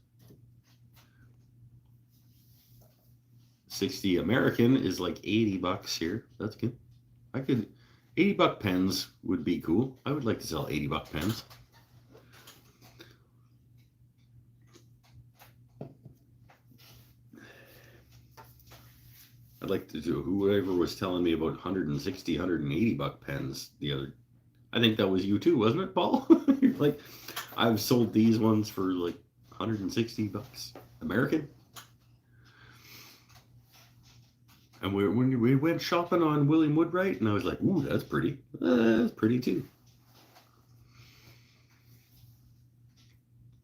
60 American is like $80 here. That's good. $80 pens would be cool. I would like to sell $80 pens. I'd like to do, whoever was telling me about 160, $180 pens the other, I think that was you too, wasn't it, Paul? You're like, I've sold these ones for like $160 American. And when we went shopping on William Woodwright, and I was like, ooh, that's pretty. That's pretty too.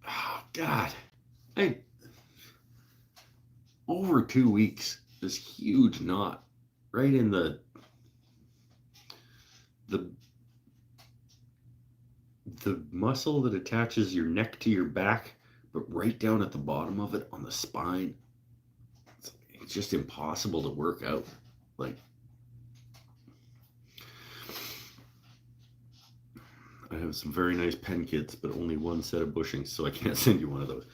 Oh, God. Over 2 weeks, this huge knot right in the muscle that attaches your neck to your back, but right down at the bottom of it on the spine. It's just impossible to work out. Like, I have some very nice pen kits, but only one set of bushings, so I can't send you one of those.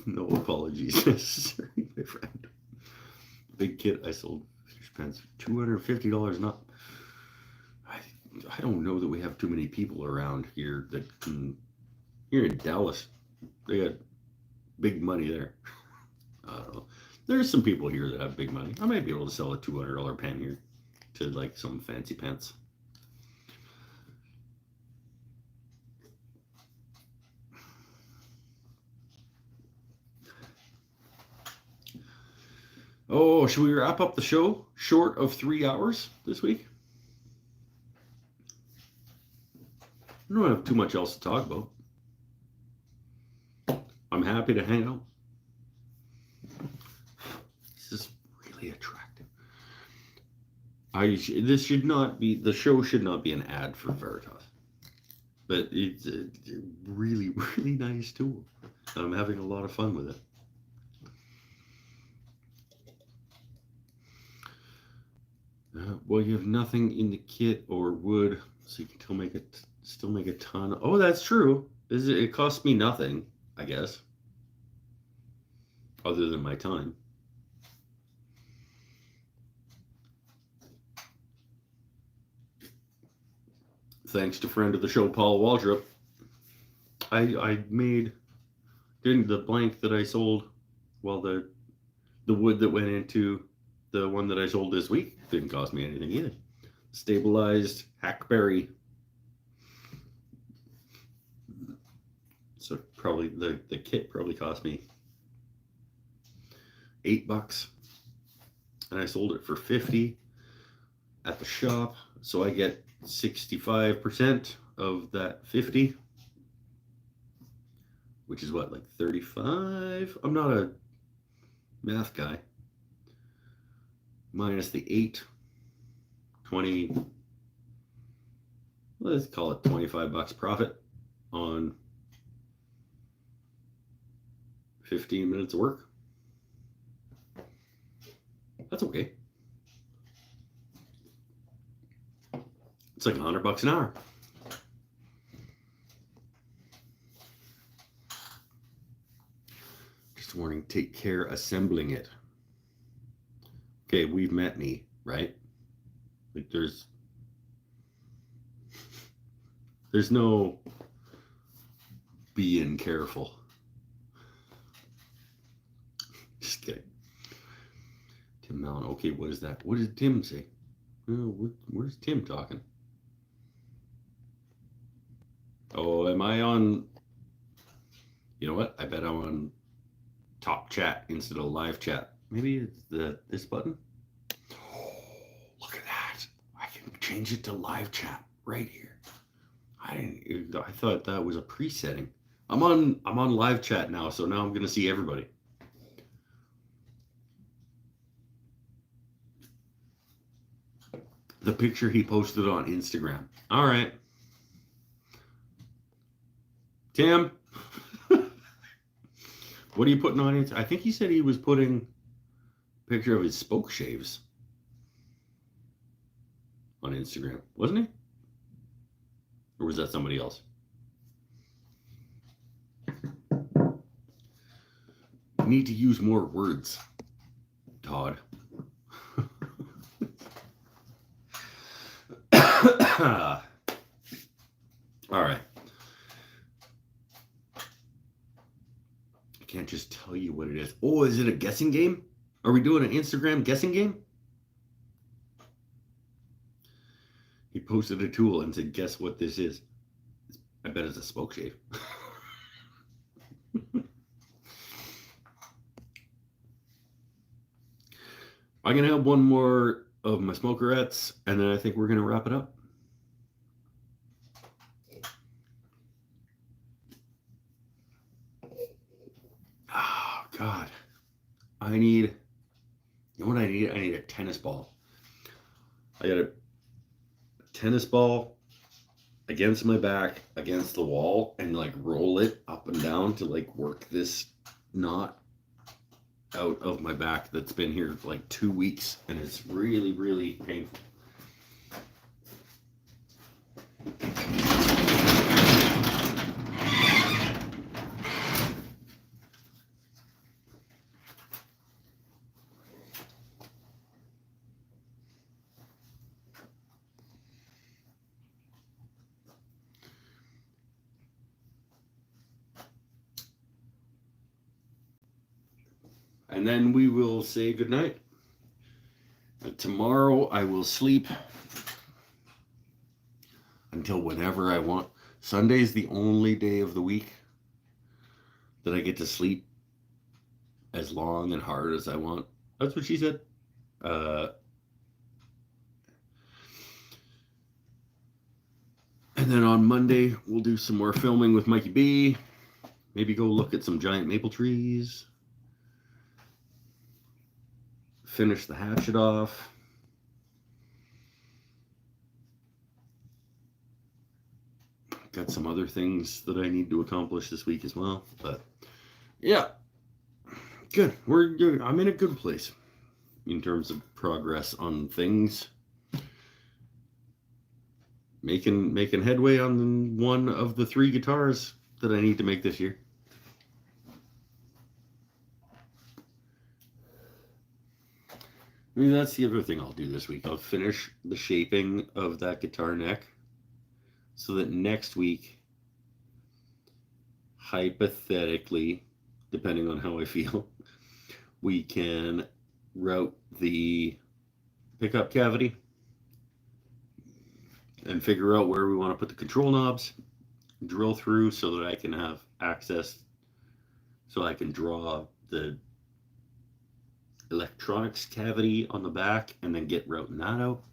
No apologies necessary, my friend. Big kit I sold fish pens, $250 and up. I don't know that we have too many people around here that can. Here in Dallas, they got big money there. I don't know. There's some people here that have big money. I might be able to sell a $200 pen here to like some fancy pants. Oh, should we wrap up the show short of 3 hours this week? I don't have too much else to talk about. I'm happy to hang out. This is really attractive. This should not be, the show should not be an ad for Veritas, but it's a really, really nice tool. I'm having a lot of fun with it. Well, you have nothing in the kit or wood, so you can still make a ton. Oh, that's true. It costs me nothing, I guess, other than my time. Thanks to friend of the show, Paul Waldrop. I made the blank that I sold. Well, the wood that went into the one that I sold this week didn't cost me anything either. Stabilized hackberry. So probably the kit probably cost me $8, and I sold it for $50 at the shop. So I get 65% of that 50, which is what, like 35? I'm not a math guy. Minus the 8, 20, let's call it $25 profit on 15 minutes of work. That's okay. like $100 an hour. Just warning, take care assembling it. Okay, we've met me, right? Like there's no being careful. Just kidding. Tim Mallon. Okay, what is that? What did Tim say? Where's Tim talking? Oh, am I on? You know what? I bet I'm on top chat instead of live chat. Maybe it's this button. Oh, look at that! I can change it to live chat right here. I thought that was a presetting. I'm on live chat now, so now I'm gonna see everybody. The picture he posted on Instagram. All right. Tim, what are you putting on it? I think he said he was putting a picture of his Spokeshaves on Instagram, wasn't he? Or was that somebody else? Need to use more words, Todd. All right. I can't just tell you what it is. Oh, is it a guessing game? Are we doing an Instagram guessing game? He posted a tool and said, guess what this is? I bet it's a Spokeshave. I'm going to have one more of my smokerettes, and then I think we're going to wrap it up. Oh, God. You know what I need? I need a tennis ball. I got a tennis ball against my back, against the wall, and like roll it up and down to like work this knot out of my back that's been here for like 2 weeks, and it's really, really painful. And then we will say goodnight. Tomorrow I will sleep until whenever I want. Sunday is the only day of the week that I get to sleep as long and hard as I want. That's what she said. And then on Monday, we'll do some more filming with Mikey B. Maybe go look at some giant maple trees. Finish the hatchet off. Got some other things that I need to accomplish this week as well. But yeah, good. I'm in a good place in terms of progress on things. Making headway on one of the 3 guitars that I need to make this year. I mean, that's the other thing I'll do this week. I'll finish the shaping of that guitar neck so that next week, hypothetically, depending on how I feel, we can route the pickup cavity and figure out where we want to put the control knobs, drill through so that I can have access, so I can draw the electronics cavity on the back and then get routing that out.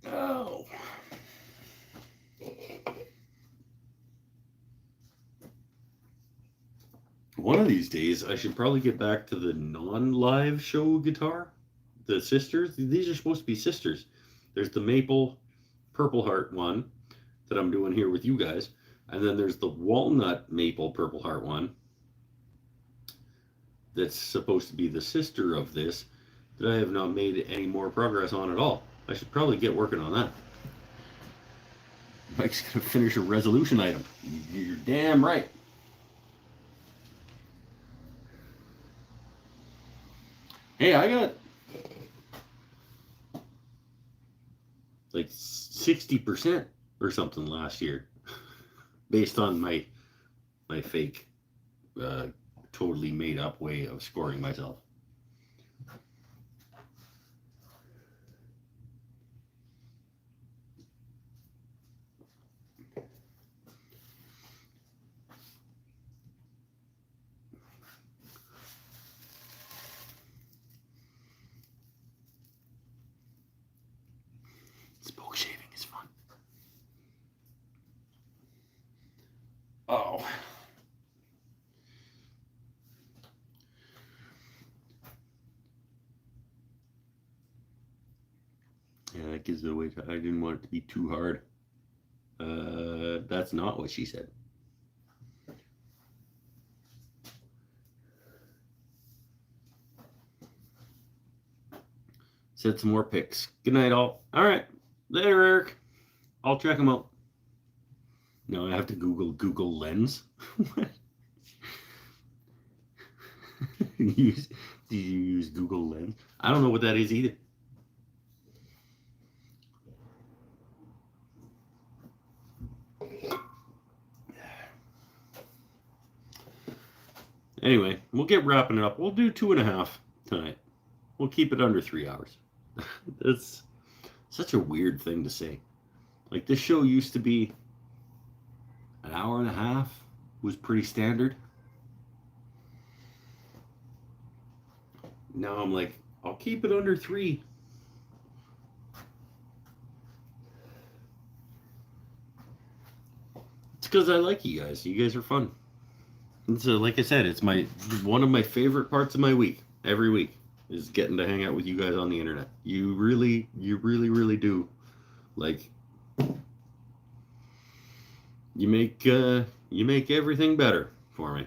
Oh. One of these days, I should probably get back to the non-live show guitar. The sisters. These are supposed to be sisters. There's the maple Purple Heart one that I'm doing here with you guys. And then there's the walnut maple Purple Heart one that's supposed to be the sister of this that I have not made any more progress on at all. I should probably get working on that. Mike's gonna finish a resolution item. You're damn right. Hey, I got like 60% or something last year based on my fake totally made up way of scoring myself. Spokeshaving is fun. Oh. Yeah, that gives it away. I didn't want it to be too hard. That's not what she said. Said some more pics. Good night, all. All right. Later, Eric. I'll check them out. No, I have to Google Lens. Do you use Google Lens? I don't know what that is either. Anyway, we'll get wrapping it up. We'll do 2.5 tonight. We'll keep it under 3 hours. That's such a weird thing to say. Like, this show used to be an hour and a half, was pretty standard. Now I'm like, I'll keep it under 3. It's because I like you guys. You guys are fun. And so, like I said, it's one of my favorite parts of my week. Every week is getting to hang out with you guys on the internet. You really do. Like, you make everything better for me.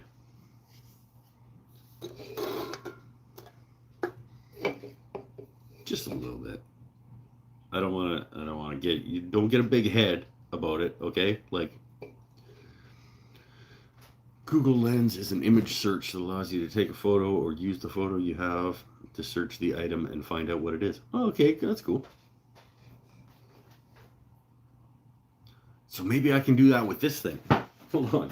Just a little bit. I don't want to get you. Don't get a big head about it, okay? Like, Google Lens is an image search that allows you to take a photo or use the photo you have to search the item and find out what it is. Oh, okay, that's cool. So maybe I can do that with this thing. Hold on.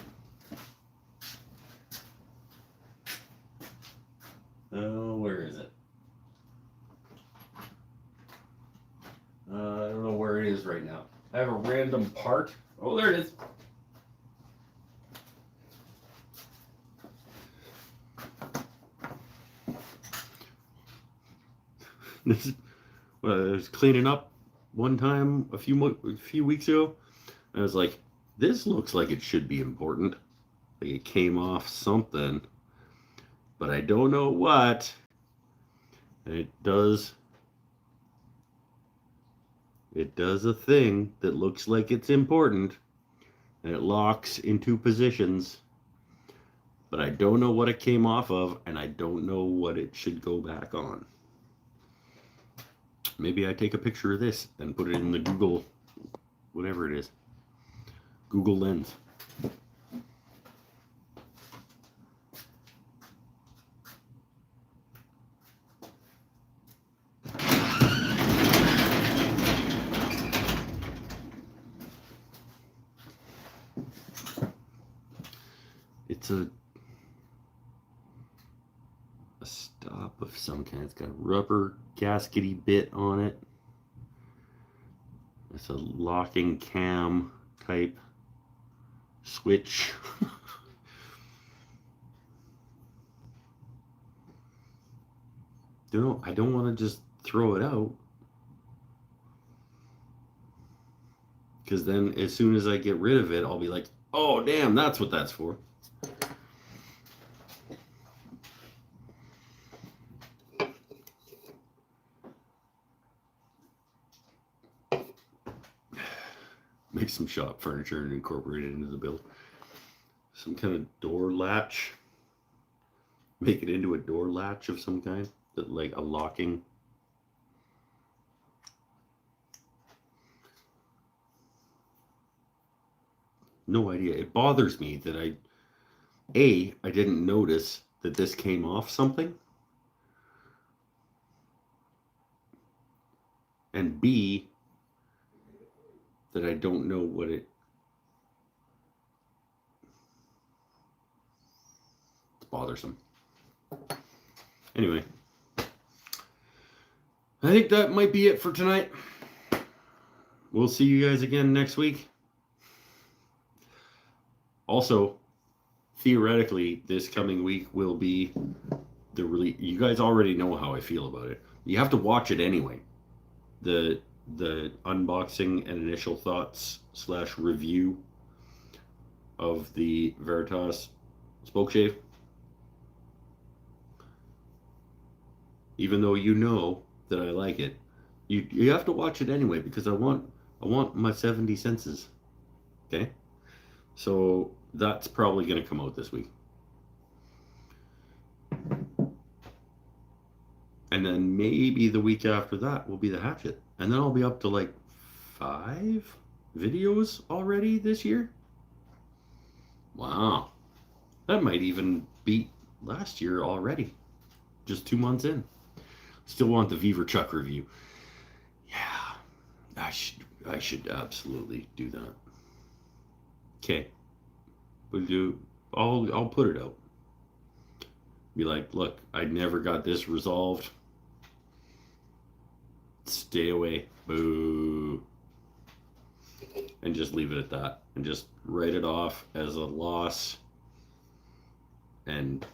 Oh, where is it? I don't know where it is right now. I have a random part. Oh, there it is. This is, I was cleaning up one time a few weeks ago. I was like, this looks like it should be important. Like it came off something, but I don't know what. And it does a thing that looks like it's important, and it locks into positions, but I don't know what it came off of, and I don't know what it should go back on. Maybe I take a picture of this and put it in the Google, whatever it is, Google Lens. It's a stop of some kind. It's got a rubber gaskety bit on it. It's a locking cam type switch. I don't want to just throw it out, because then as soon as I get rid of it, I'll be like, oh damn, that's what that's for. make some shop furniture and incorporate it into the build. Some kind of door latch. Make it into a door latch of some kind, that like a locking. No idea. It bothers me that I didn't notice that this came off something. And B, that I don't know what it's bothersome. Anyway, I think that might be it for tonight. We'll see you guys again next week. Also, theoretically, this coming week will be the release. You guys already know how I feel about it. You have to watch it anyway. The unboxing and initial thoughts / review of the Veritas Spokeshave. Even though you know that I like it, you have to watch it anyway, because I want my 70 senses. Okay? So that's probably going to come out this week. And then maybe the week after that will be the hatchet. And then I'll be up to like 5 videos already this year. Wow. That might even beat last year already. Just 2 months in. Still want the Beaver Chuck review. Yeah. I should absolutely do that. Okay. I'll put it out. Be like, look, I never got this resolved. Stay away. Boo. And just leave it at that. And just write it off as a loss. And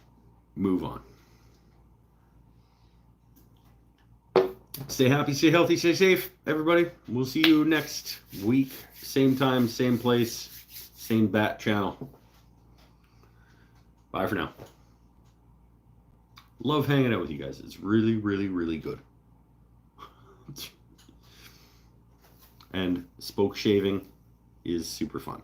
move on. Stay happy, stay healthy, stay safe, everybody. We'll see you next week. Same time, same place, same bat channel. Bye for now. Love hanging out with you guys. It's really, really, really good. And spoke shaving is super fun.